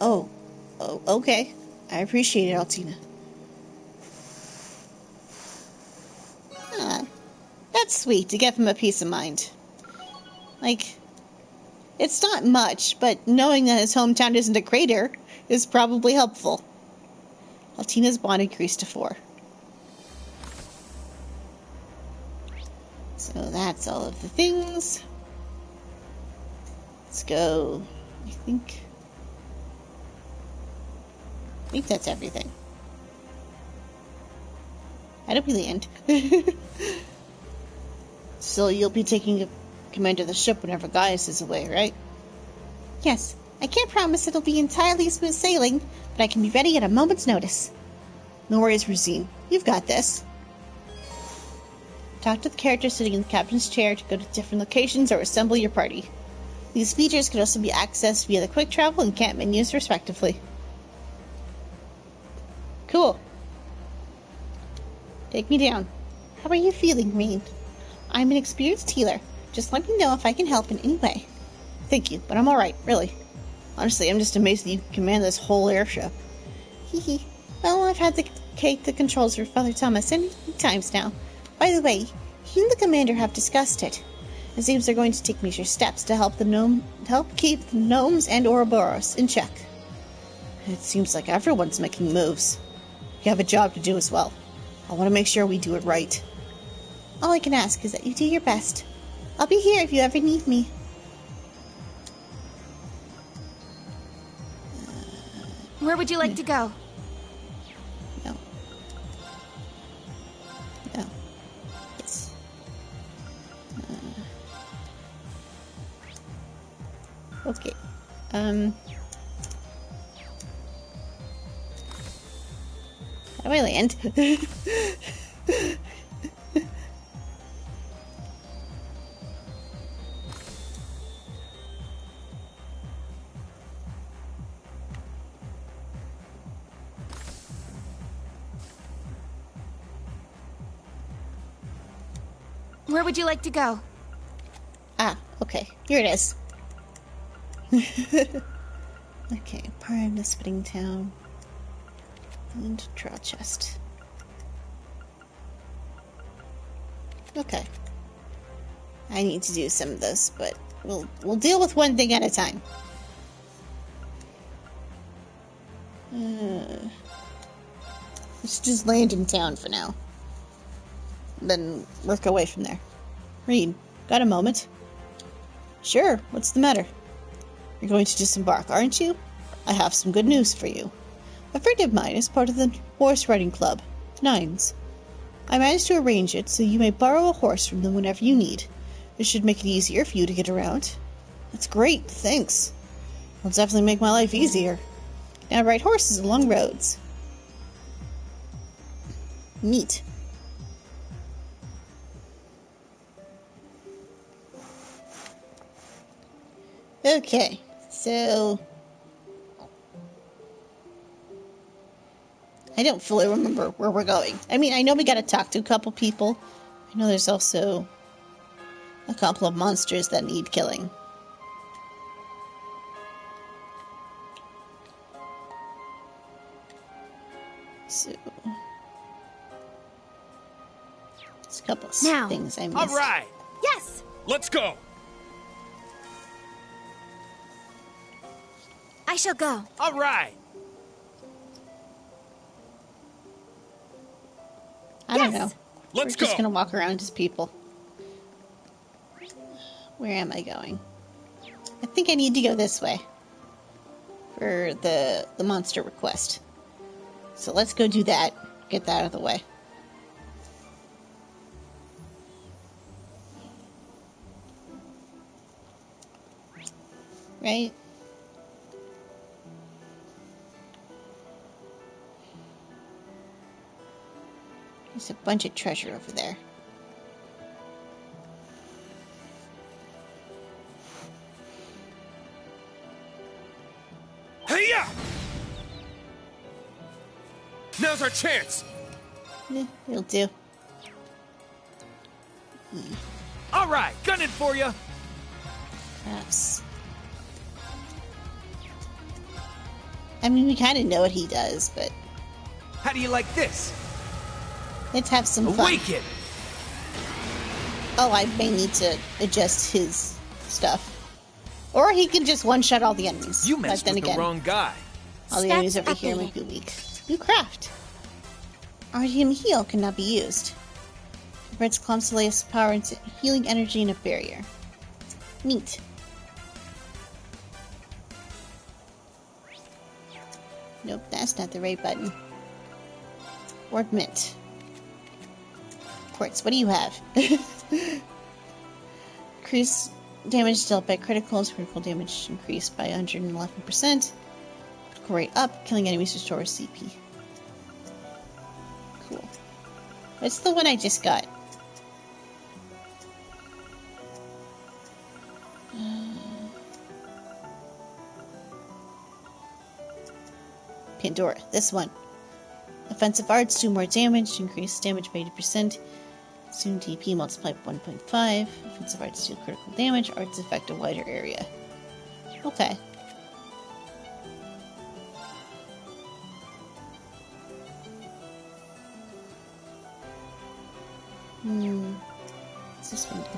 Speaker 2: Oh, okay. I appreciate it, Altina.
Speaker 1: That's sweet to give him a peace of mind. It's not much, but knowing that his hometown isn't a crater is probably helpful. Altina's bond increased to 4. So that's all of the things. Let's go. I think that's everything. How did we land?
Speaker 2: So you'll be taking command of the ship whenever Gaius is away, right?
Speaker 1: Yes. I can't promise it'll be entirely smooth sailing, but I can be ready at a moment's notice.
Speaker 2: No worries, Rosine. You've got this.
Speaker 1: Talk to the characters sitting in the captain's chair to go to different locations or assemble your party. These features can also be accessed via the quick travel and camp menus, respectively. Cool. Take me down. How are you feeling, Reed? I'm an experienced healer. Just let me know if I can help in any way.
Speaker 2: Thank you, but I'm alright, really. Honestly, I'm just amazed that you can command this whole airship.
Speaker 1: Hehe. Well, I've had to take the controls for Father Thomas many times now. By the way, he and the commander have discussed it. It seems they're going to take major steps to help keep the gnomes and Ouroboros in check.
Speaker 2: It seems like everyone's making moves. You have a job to do as well. I want to make sure we do it right.
Speaker 1: All I can ask is that you do your best. I'll be here if you ever need me.
Speaker 4: Where would you like to go?
Speaker 1: No. No. Yes. Okay. How do I land?
Speaker 4: Where would you like to go?
Speaker 1: Ah, okay. Here it is. Okay, prime the spitting town. And draw chest. Okay. I need to do some of this, but we'll deal with one thing at a time. Let's just land in town for now. Then work our way from there. Reed, got a moment? Sure, what's the matter? You're going to disembark, aren't you? I have some good news for you. A friend of mine is part of the horse riding club, Nines. I managed to arrange it so you may borrow a horse from them whenever you need. It should make it easier for you to get around. That's great, thanks. It'll definitely make my life easier. Now ride horses along roads. Neat. Okay, so I don't fully remember where we're going. I mean, I know we gotta talk to a couple people. I know there's also a couple of monsters that need killing. So there's a couple of
Speaker 4: Now.
Speaker 1: things I missed.
Speaker 5: All right,
Speaker 4: Yes!
Speaker 5: let's go.
Speaker 4: I shall go.
Speaker 5: All right.
Speaker 1: I don't
Speaker 4: Yes!
Speaker 1: know.
Speaker 5: Let's
Speaker 1: We're just
Speaker 5: go.
Speaker 1: gonna walk around as people. Where am I going? I think I need to go this way for the monster request. So let's go do that. Get that out of the way. Right? There's a bunch of treasure over there.
Speaker 5: Hey-ya! Now's our chance.
Speaker 1: It'll do.
Speaker 5: All right, gunning for you.
Speaker 1: Perhaps. I mean, we kind of know what he does, but
Speaker 5: How do you like this?
Speaker 1: let's have some fun.
Speaker 5: Awaken.
Speaker 1: Oh, I may need to adjust his stuff. Or he can just one-shot all the enemies.
Speaker 5: You
Speaker 1: But
Speaker 5: messed
Speaker 1: then
Speaker 5: with
Speaker 1: again,
Speaker 5: the wrong guy.
Speaker 1: all the
Speaker 4: Steps
Speaker 1: enemies over here
Speaker 4: updated.
Speaker 1: might be weak. New craft. Artium Heal cannot be used. Converts Clumsileus' power into healing energy and a barrier. Neat. Nope, that's not the right button. Word mint. Quartz, what do you have? Increase damage dealt by criticals. Critical damage increased by 111%. Critical rate up. Killing enemies restores CP. Cool. What's the one I just got? Pandora. This one. Offensive arts do more damage. Increase damage by 80%. Soon DP multiplied by 1.5. Offensive arts deal critical damage. Arts affect a wider area. Okay. What's this one do?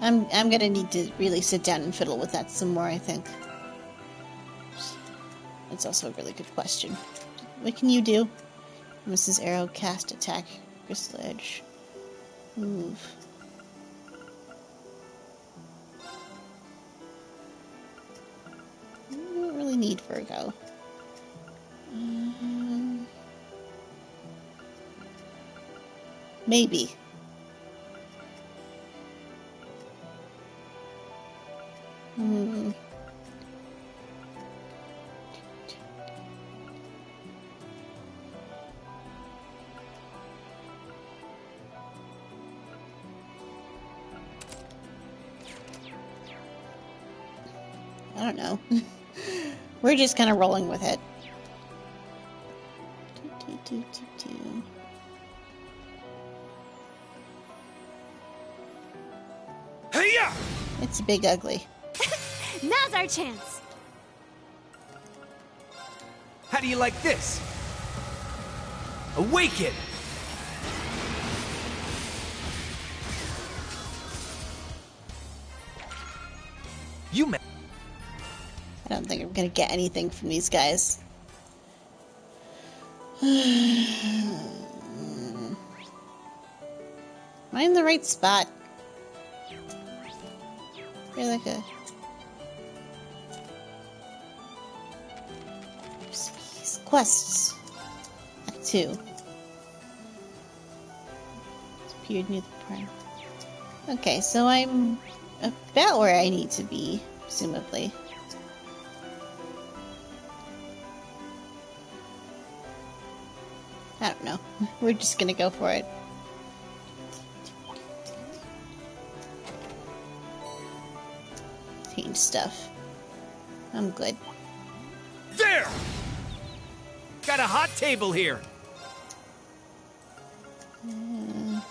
Speaker 1: I'm gonna need to really sit down and fiddle with that some more, I think. That's also a really good question. What can you do? Mrs. Arrow, cast, attack, crystal edge, move. I don't really need Virgo. Maybe. I don't know. We're just kind of rolling with it.
Speaker 5: Hey-ya!
Speaker 1: It's a big ugly.
Speaker 4: Now's our chance.
Speaker 5: How do you like this? Awaken! You ma-
Speaker 1: I don't think I'm gonna get anything from these guys. Am I in the right spot? Feel like a... Quests. Act 2. It's appeared near the prime. Okay, so I'm about where I need to be, presumably. I don't know. We're just gonna go for it. Change stuff. I'm good.
Speaker 5: There! Got a hot table here.
Speaker 1: I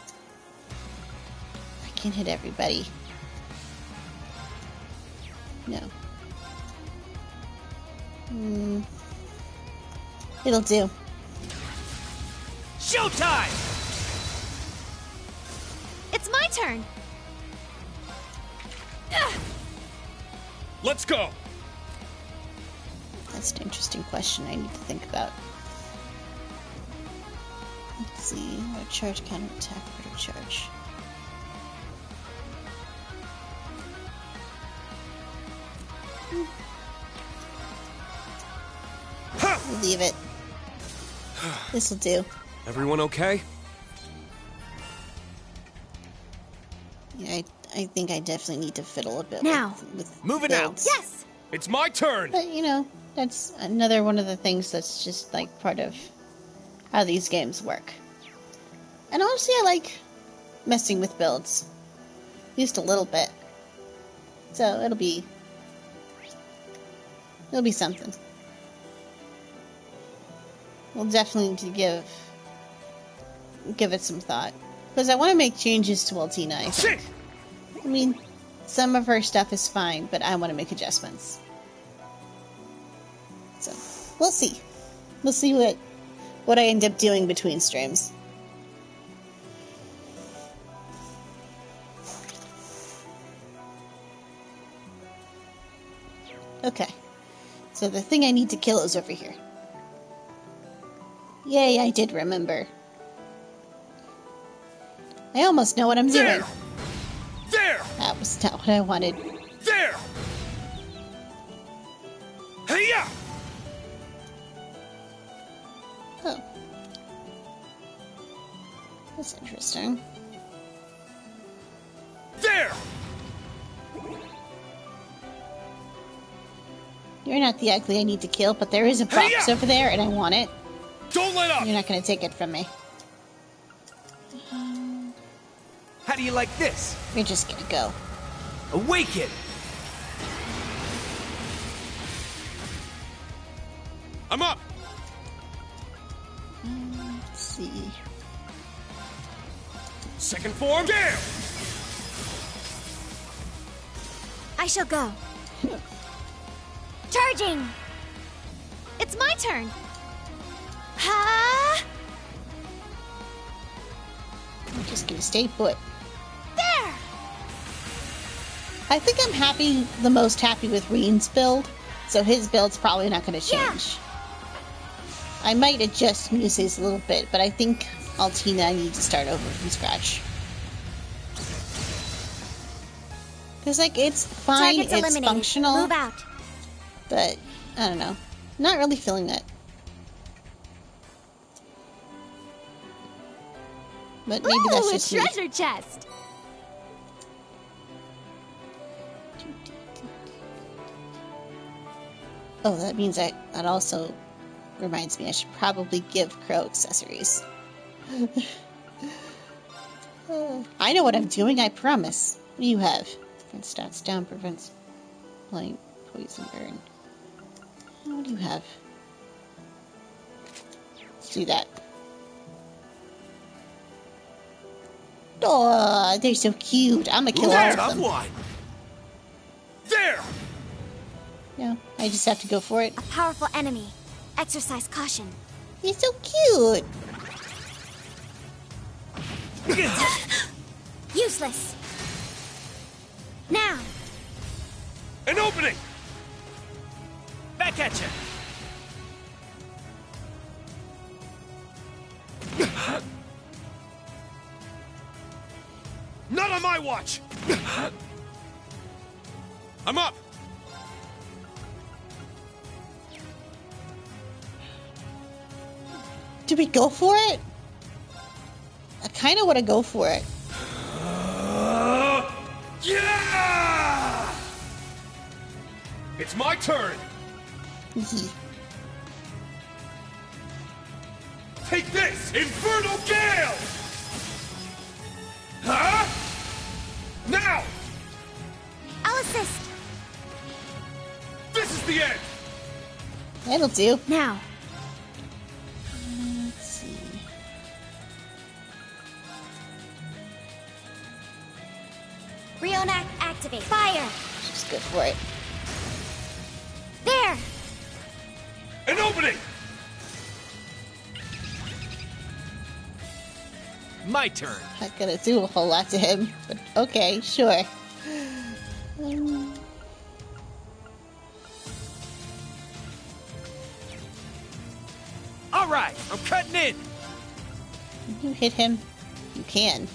Speaker 1: can't hit everybody. No. It'll do.
Speaker 5: Showtime!
Speaker 4: It's my turn.
Speaker 5: Let's go!
Speaker 1: That's an interesting question I need to think about. Let's see. What charge, counter attack, critical charge. We'll leave it. This'll do.
Speaker 5: Everyone okay?
Speaker 1: Yeah, I think I definitely need to fiddle a bit
Speaker 4: Now.
Speaker 1: with
Speaker 5: Moving out.
Speaker 1: builds.
Speaker 4: Yes.
Speaker 5: It's my turn!
Speaker 1: But, you know, that's another one of the things that's just, like, part of how these games work. And honestly, I like messing with builds. Just a little bit. So, it'll be something. We'll definitely need to give it some thought. Because I want to make changes to Altina, I think.
Speaker 5: Shit!
Speaker 1: I mean, some of her stuff is fine, but I want to make adjustments. So, we'll see. We'll see what I end up doing between streams. Okay. So the thing I need to kill is over here. Yay, I did remember. I almost know what I'm doing.
Speaker 5: There! There!
Speaker 1: That was not what I wanted.
Speaker 5: There! Hey-ya!
Speaker 1: Oh. That's interesting.
Speaker 5: There!
Speaker 1: You're not the ugly I need to kill, but there is a box
Speaker 5: Hey-ya!
Speaker 1: over there and I want it.
Speaker 5: Don't let up!
Speaker 1: You're not going to take it from me.
Speaker 5: How do you like this?
Speaker 1: You're just going to go.
Speaker 5: Awaken! I'm up!
Speaker 1: Let's see.
Speaker 5: Second form, down!
Speaker 4: I shall go. Charging. It's my turn. Ha!
Speaker 1: I'm just going to stay put.
Speaker 4: There.
Speaker 1: I think I'm the most happy with Reen's build So his build's probably not going to change. I might adjust Muse's a little bit, but I think Altina, I need to start over from scratch. Because, like, it's fine,
Speaker 4: Target's
Speaker 1: it's
Speaker 4: eliminated.
Speaker 1: functional,
Speaker 4: Move out.
Speaker 1: but, I don't know. Not really feeling that. But maybe that's
Speaker 3: Ooh, a
Speaker 1: just me.
Speaker 3: treasure chest.
Speaker 1: Oh, that means that also reminds me I should probably give Crow accessories. I know what I'm doing, I promise. What do you have? Defense stats down, prevents playing poison burn. What do you have? Let's do that. Oh, they're so cute. I'm gonna kill all
Speaker 5: There,
Speaker 1: of
Speaker 5: I'm
Speaker 1: them.
Speaker 5: one. There.
Speaker 1: No, I just have to go for it.
Speaker 4: A powerful enemy. Exercise caution.
Speaker 1: He's so cute.
Speaker 4: Useless. Now.
Speaker 5: An opening. Back at you. Not on my watch. I'm up.
Speaker 1: Do we go for it? I kind of want to go for it.
Speaker 5: Yeah! It's my turn. Take this, Infernal Gale! Huh? Now!
Speaker 4: I'll assist.
Speaker 5: This is the end!
Speaker 1: That'll do.
Speaker 4: Now.
Speaker 1: Let's see.
Speaker 4: Rionac activate. Fire.
Speaker 1: Just go for it.
Speaker 4: There.
Speaker 5: An opening! My turn.
Speaker 1: Not gonna do a whole lot to him, but okay, sure.
Speaker 5: All right, I'm cutting in.
Speaker 1: Can you hit him? You can.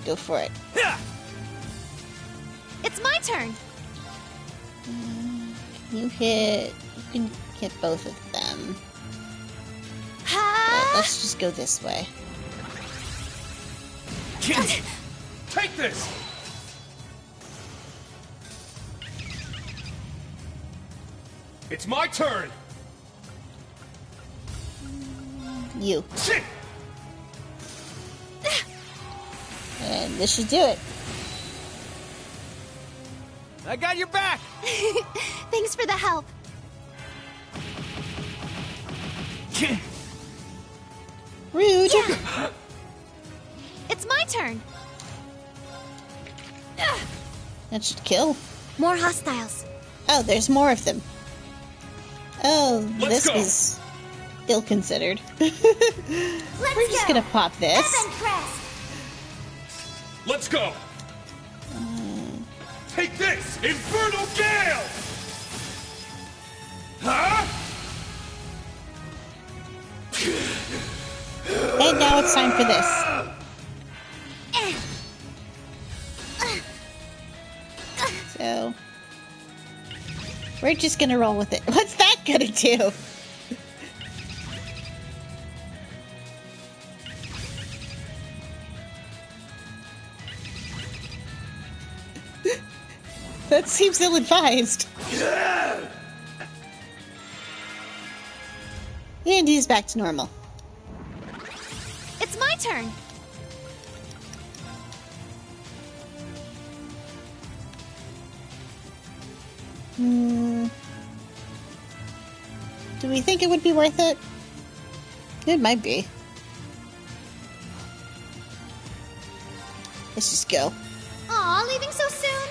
Speaker 1: Go for it.
Speaker 5: Yeah.
Speaker 3: It's my turn.
Speaker 1: You hit. You can hit both of them.
Speaker 3: Ha!
Speaker 1: Let's just go this way.
Speaker 5: Take this. It's my turn.
Speaker 1: You.
Speaker 5: Shit.
Speaker 1: And this should do it.
Speaker 5: I got your back.
Speaker 3: Thanks for the help.
Speaker 1: Rude.
Speaker 3: It's my turn.
Speaker 1: That should kill.
Speaker 4: More hostiles.
Speaker 1: Oh, there's more of them. Oh,
Speaker 5: Let's
Speaker 1: this
Speaker 5: go.
Speaker 1: was ill-considered.
Speaker 4: Let's
Speaker 1: We're just gonna pop this.
Speaker 4: Evan Crest.
Speaker 5: Let's go. Take this, Infernal Gale. Huh?
Speaker 1: And now it's time for this. So, we're just gonna roll with it. What's that gonna do? That seems ill-advised. And he's back to normal.
Speaker 3: It's my turn.
Speaker 1: Do we think it would be worth it? It might be. Let's just go.
Speaker 3: Aw, leaving so soon?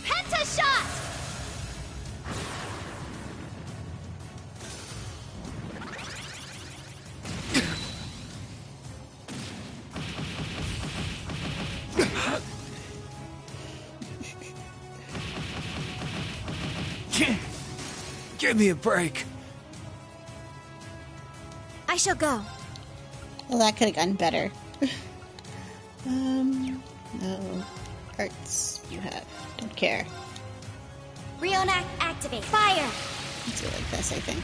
Speaker 3: Penta shot!
Speaker 5: Give me a break.
Speaker 4: I shall go.
Speaker 1: Well, that could have gone better. No. Arts you have. Don't care.
Speaker 4: Rionac, activate. Fire!
Speaker 1: Let's do it like this, I think.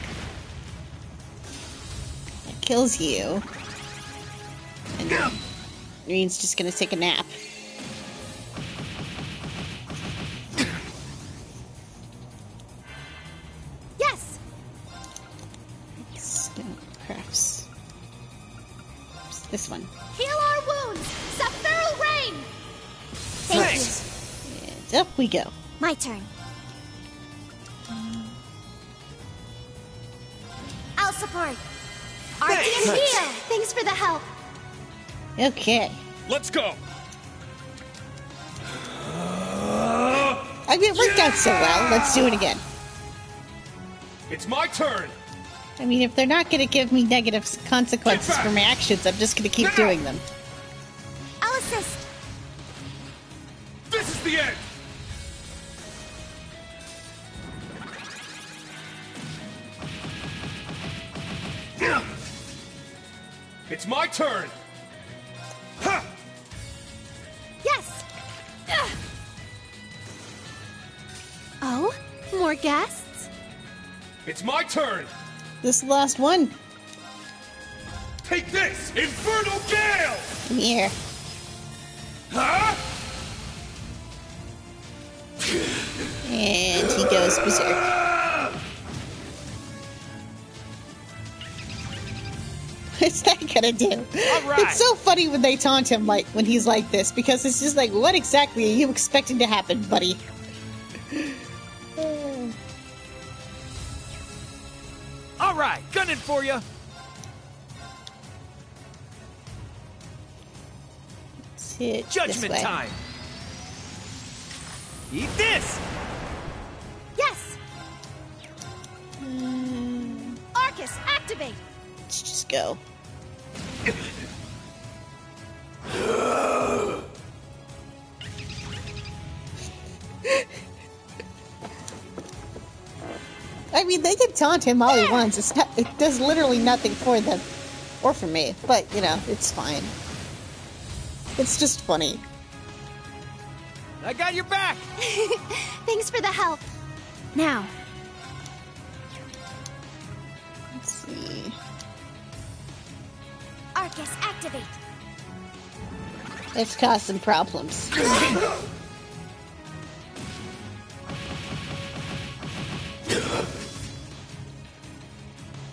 Speaker 1: That kills you. And then Green's just gonna take a nap.
Speaker 3: Yes!
Speaker 1: Stone crafts. This one.
Speaker 3: Heal our wounds! Sephiral rain!
Speaker 4: Thank
Speaker 5: Thanks.
Speaker 1: And up we go.
Speaker 4: you. My turn. I'll support.
Speaker 3: Artie
Speaker 5: Thanks.
Speaker 3: and heal! Thanks for the help.
Speaker 1: Okay.
Speaker 5: Let's go.
Speaker 1: I mean, it worked out so well. Let's do it again.
Speaker 5: It's my turn.
Speaker 1: I mean, if they're not going to give me negative consequences
Speaker 5: Get back.
Speaker 1: for my actions, I'm just going to keep
Speaker 5: Now.
Speaker 1: doing them.
Speaker 4: I'll assist.
Speaker 5: This is the end. It's my turn. Ha!
Speaker 3: Yes! Ugh. Oh? More guests?
Speaker 5: It's my turn.
Speaker 1: This last one.
Speaker 5: Take this, Infernal Gale!
Speaker 1: Come here.
Speaker 5: Huh?
Speaker 1: And he goes berserk. What's that gonna do?
Speaker 5: right.
Speaker 1: It's so funny when they taunt him like when he's like this, because it's just like, what exactly are you expecting to happen, buddy?
Speaker 5: All right, gunning for you.
Speaker 1: Let's hit this
Speaker 5: Judgment
Speaker 1: way.
Speaker 5: time. Eat this.
Speaker 3: Yes! Arcus, activate!
Speaker 1: Let's just go. I mean, they can taunt him all he wants. It does literally nothing for them. Or for me. But, you know, it's fine. It's just funny.
Speaker 5: I got your back.
Speaker 3: Thanks for the help.
Speaker 4: Now.
Speaker 1: Let's see.
Speaker 4: Arcus, activate.
Speaker 1: It's causing problems.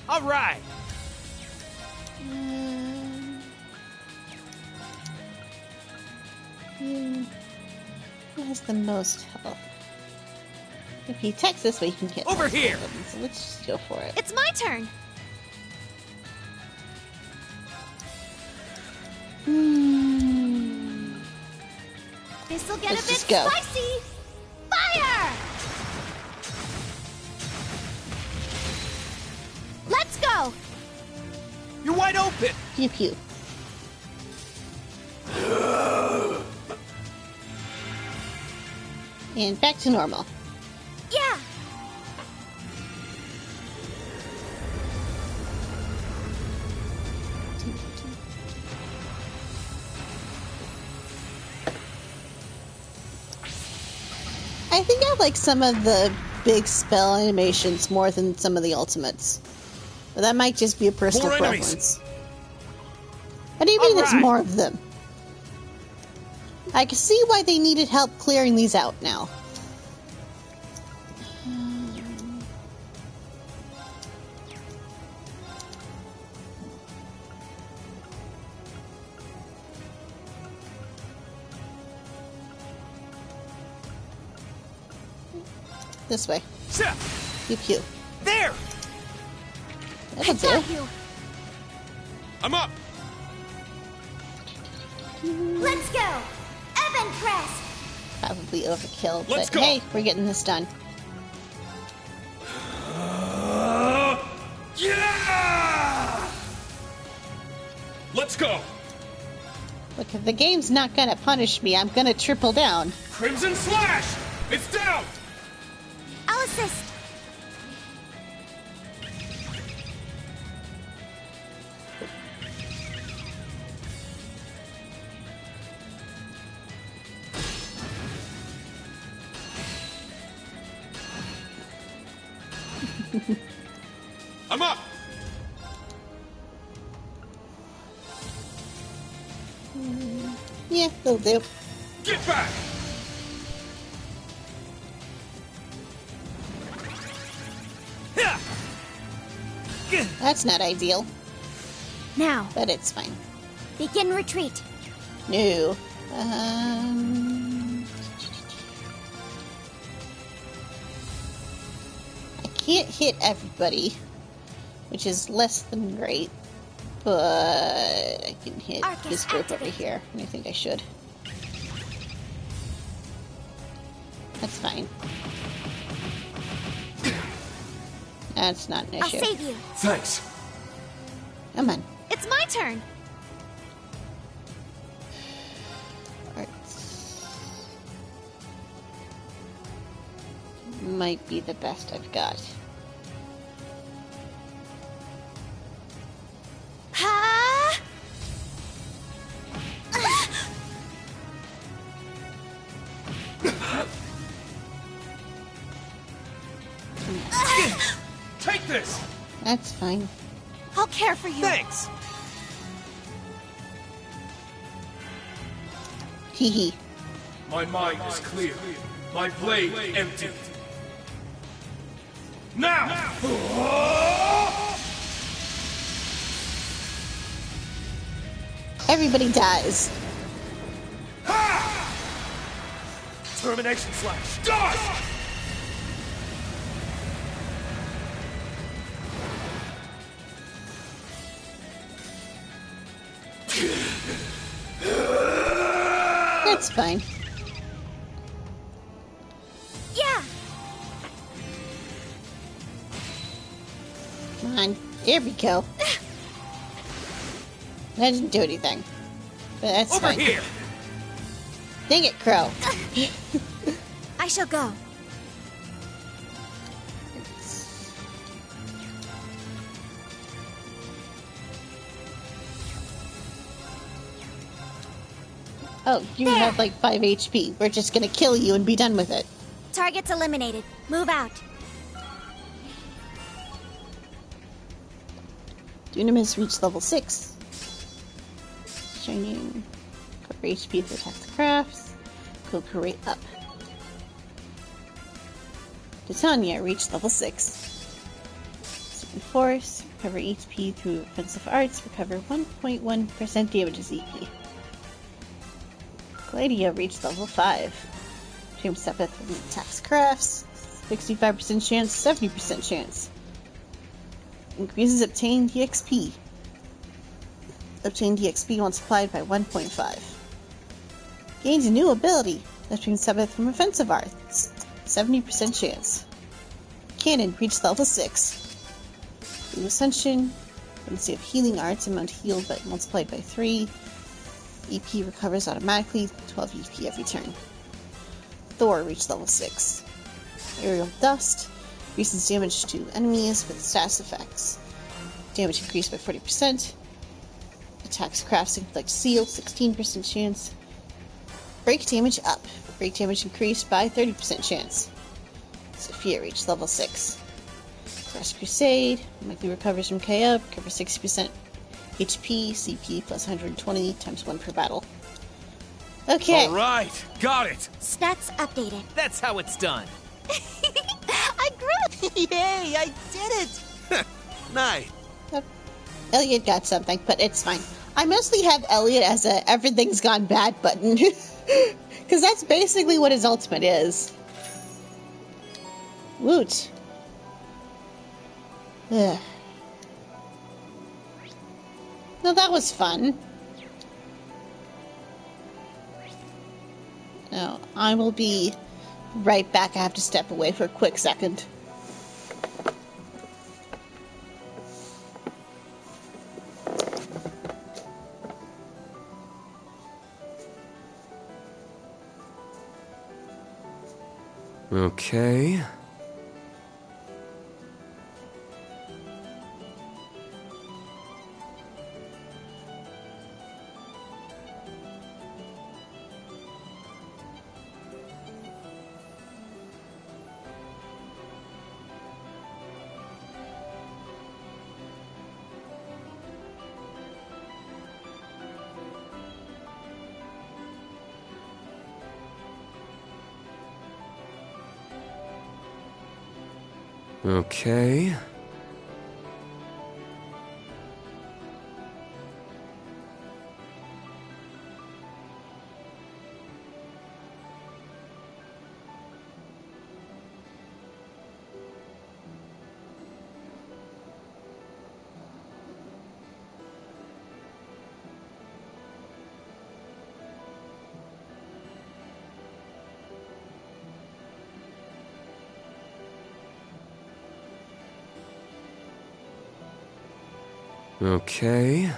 Speaker 5: All right.
Speaker 1: Who has the most health? If he attacks this way, he can hit
Speaker 5: Over
Speaker 1: most of
Speaker 5: here.
Speaker 1: them, so let's just go for it.
Speaker 3: It's my turn. This'll get
Speaker 1: Let's
Speaker 3: a bit
Speaker 1: just go.
Speaker 3: spicy. Fire! Let's go.
Speaker 5: You're wide open.
Speaker 1: Pew pew. And back to normal.
Speaker 3: Yeah.
Speaker 1: I think I like some of the big spell animations more than some of the ultimates. But that might just be a personal
Speaker 5: More enemies.
Speaker 1: preference. What do you mean there's
Speaker 5: Alright.
Speaker 1: more of them? I can see why they needed help clearing these out now. This way.
Speaker 5: Zap.
Speaker 1: Pew pew.
Speaker 5: There.
Speaker 1: That'll
Speaker 3: Got
Speaker 1: do.
Speaker 3: you.
Speaker 5: I'm up.
Speaker 4: Let's go. Evan Crest.
Speaker 1: Probably overkill,
Speaker 5: Let's
Speaker 1: but
Speaker 5: go.
Speaker 1: hey, we're getting this done.
Speaker 5: Yeah. Let's go.
Speaker 1: Look, if the game's not gonna punish me, I'm gonna triple down.
Speaker 5: Crimson Slash. It's down.
Speaker 4: I'll assist.
Speaker 5: I'm up!
Speaker 1: Yeah, they'll do.
Speaker 5: Get back! Yeah.
Speaker 1: That's not ideal,
Speaker 3: Now,
Speaker 1: but it's fine.
Speaker 3: begin retreat.
Speaker 1: No. I can't hit everybody, which is less than great, but I can hit
Speaker 3: Arcus
Speaker 1: this group over
Speaker 3: activate.
Speaker 1: here, and I think I should. That's fine. That's not an
Speaker 3: I'll
Speaker 1: issue.
Speaker 3: save you.
Speaker 5: Thanks.
Speaker 1: Come on.
Speaker 3: It's my turn.
Speaker 1: Arts. Might be the best I've got.
Speaker 3: Ha!
Speaker 5: Take this!
Speaker 1: That's fine.
Speaker 3: I'll care for you.
Speaker 5: Thanks!
Speaker 1: Hee hee.
Speaker 5: My mind is clear. My blade empty. Now!
Speaker 1: Everybody dies.
Speaker 5: Termination flash. Die!
Speaker 1: That's fine.
Speaker 3: Yeah.
Speaker 1: Come on. There we go. That didn't do anything. But that's
Speaker 5: Over
Speaker 1: fine.
Speaker 5: here!
Speaker 1: Dang it, Crow.
Speaker 3: I shall go.
Speaker 1: Oh, you
Speaker 3: There.
Speaker 1: have like 5 HP. We're just gonna kill you and be done with it.
Speaker 3: Target's eliminated. Move out.
Speaker 1: Dunamis reached level 6. Shining. Cover HP to attack the crafts. Go rate up. Titania reached level 6. Second Force. Recover HP through offensive arts. Recover 1.1% damage as EP. Gladia reached level 5. James Sepith attacks crafts. 65% chance, 70% chance. Increases obtained EXP. Obtained EXP once applied by 1.5. Gains a new ability. Lifting Sabbath from offensive arts. 70% chance. Cannon reached level 6. Blue Ascension. Potency of healing arts. Amount healed but multiplied by 3. EP recovers automatically. 12 EP every turn. Thor reached level 6. Aerial Dust. Increases damage to enemies with status effects. Damage increased by 40%. Attacks crafts inflict seal, 16% chance. Break damage up. Break damage increased by 30% chance. Sophia reached level 6. Frost Crusade. Automatically recovers from KO. Recovers 60% HP. CP plus 120 times 1 per battle. Okay.
Speaker 5: Alright, got it!
Speaker 3: Stats updated.
Speaker 6: That's how it's done.
Speaker 3: I grew.
Speaker 6: Yay, I did it! Nice.
Speaker 1: Elliot got something, but it's fine. I mostly have Elliot as a everything's gone bad button. Because that's basically what his ultimate is. Woot. Ugh. No, that was fun. Now, I will be right back. I have to step away for a quick second.
Speaker 5: Okay. Okay. Okay.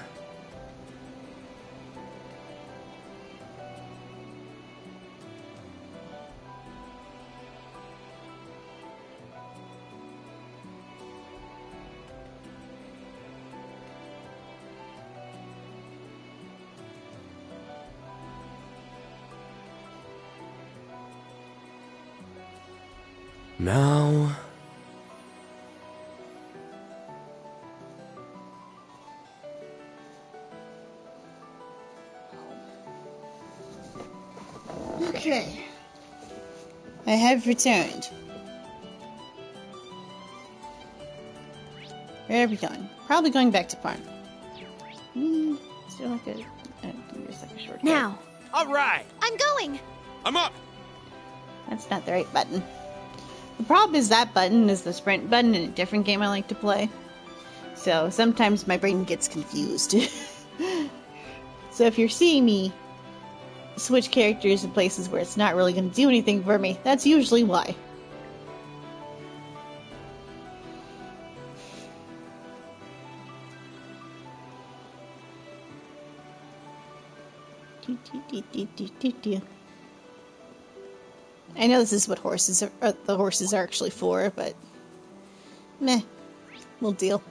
Speaker 5: Now...
Speaker 1: Okay. I have returned. Where are we going? Probably going back to Parn. Still like a shortcut.
Speaker 3: Now.
Speaker 6: All right.
Speaker 3: I'm going.
Speaker 5: I'm up!
Speaker 1: That's not the right button. The problem is that button is the sprint button in a different game I like to play. So sometimes my brain gets confused. So if you're seeing me switch characters in places where it's not really going to do anything for me, that's usually why. I know this is what the horses are actually for, but meh, we'll deal.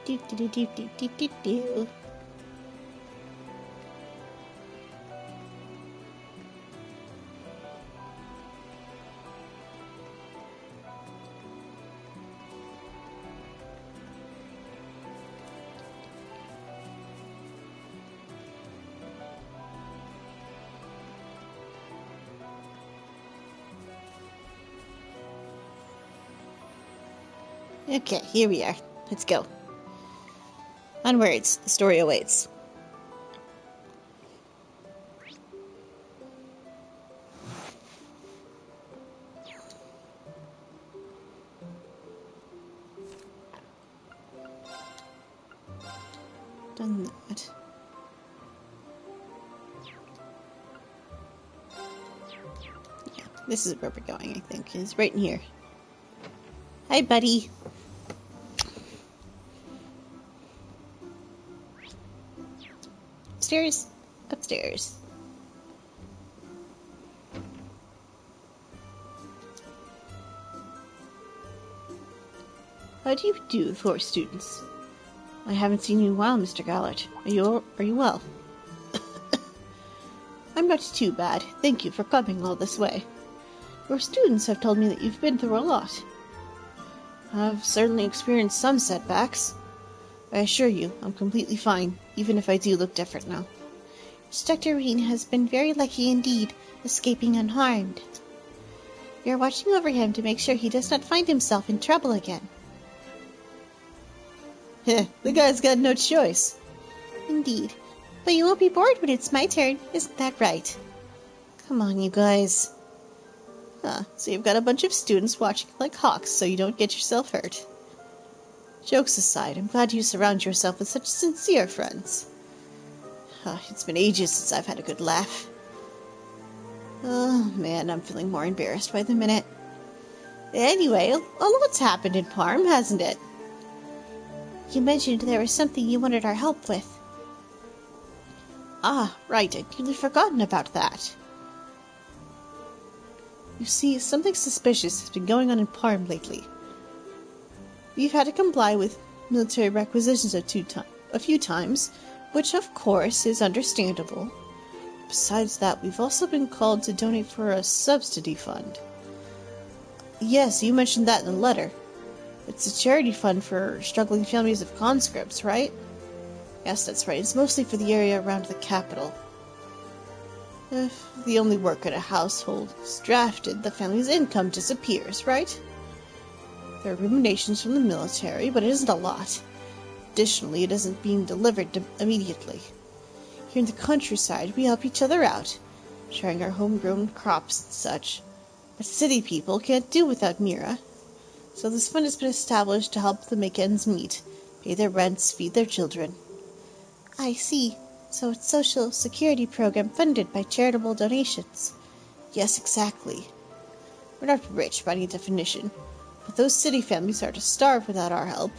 Speaker 1: Do, do, do, do, do, do, do, do. Okay, here we are. Let's go. Onwards, the story awaits. Done that. Yeah, this is where we're going, I think. It's right in here. Hi, buddy. Upstairs. Upstairs. How do you do, for students? I haven't seen you in a while, Mr. Gallert. Are you well? I'm not too bad. Thank you for coming all this way. Your students have told me that you've been through a lot. I've certainly experienced some setbacks. I assure you, I'm completely fine, even if I do look different now. Instructor Reen has been very lucky indeed, escaping unharmed. We are watching over him to make sure he does not find himself in trouble again. Heh, the guy's got no choice. Indeed. But you won't be bored when it's my turn, isn't that right? Come on, you guys. So you've got a bunch of students watching like hawks so you don't get yourself hurt. Jokes aside, I'm glad you surround yourself with such sincere friends. It's been ages since I've had a good laugh. Oh man, I'm feeling more embarrassed by the minute. Anyway, a lot's happened in Parm, hasn't it? You mentioned there was something you wanted our help with. Ah, right, I'd nearly forgotten about that. You see, something suspicious has been going on in Parm lately. We've had to comply with military requisitions a few times, which of course is understandable. Besides that, we've also been called to donate for a subsidy fund. Yes, you mentioned that in the letter.
Speaker 2: It's a charity fund for struggling families of conscripts, right? Yes, that's right. It's mostly for the area around the capital. If the only work in a household is drafted, the family's income disappears, right? There are remunerations from the military, but it isn't a lot. Additionally, it isn't being delivered immediately. Here in the countryside, we help each other out, sharing our homegrown crops and such. But city people can't do without Mira. So this fund has been established to help them make ends meet, pay their rents, feed their children.
Speaker 1: I see. So it's a social security program funded by charitable donations.
Speaker 2: Yes, exactly. We're not rich by any definition, but those city families are to starve without our help,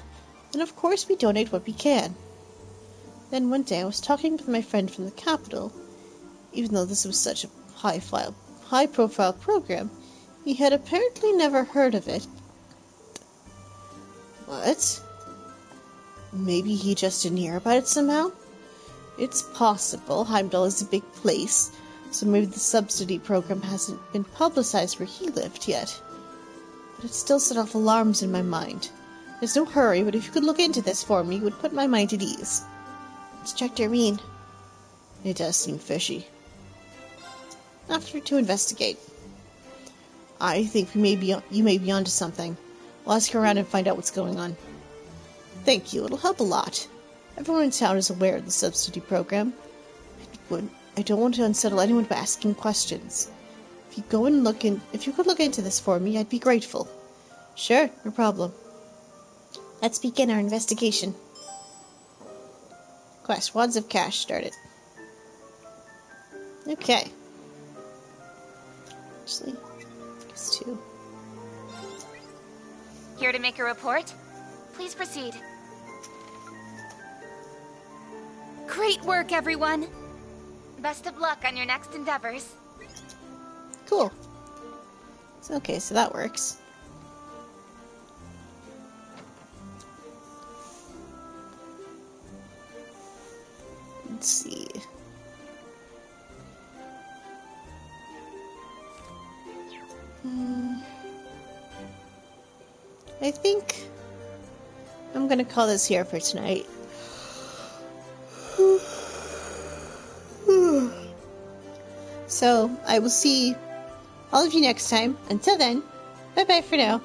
Speaker 2: and of course we donate what we can. Then one day I was talking with my friend from the capital. Even though this was such a high-profile program, he had apparently never heard of it. What? Maybe he just didn't hear about it somehow? It's possible. Heimdall is a big place, so maybe the subsidy program hasn't been publicized where he lived yet. But it still set off alarms in my mind. There's no hurry, but if you could look into this for me, it would put my mind at ease.
Speaker 1: What's Dr. mean?
Speaker 2: It does seem fishy.
Speaker 1: After to investigate.
Speaker 2: I think you may be onto something. I'll ask around and find out what's going on. Thank you, it'll help a lot. Everyone in town is aware of the subsidy program. I don't want to unsettle anyone by asking questions. If you could look into this for me, I'd be grateful.
Speaker 1: Sure, no problem. Let's begin our investigation.
Speaker 2: Quest Wads of Cash started. Okay. Actually, I guess 2.
Speaker 4: Here to make a report? Please proceed. Great work, everyone! Best of luck on your next endeavors.
Speaker 2: Cool. Okay, so that works. Let's see. I think I'm gonna call this here for tonight. So, I will see all of you next time. Until then, bye-bye for now.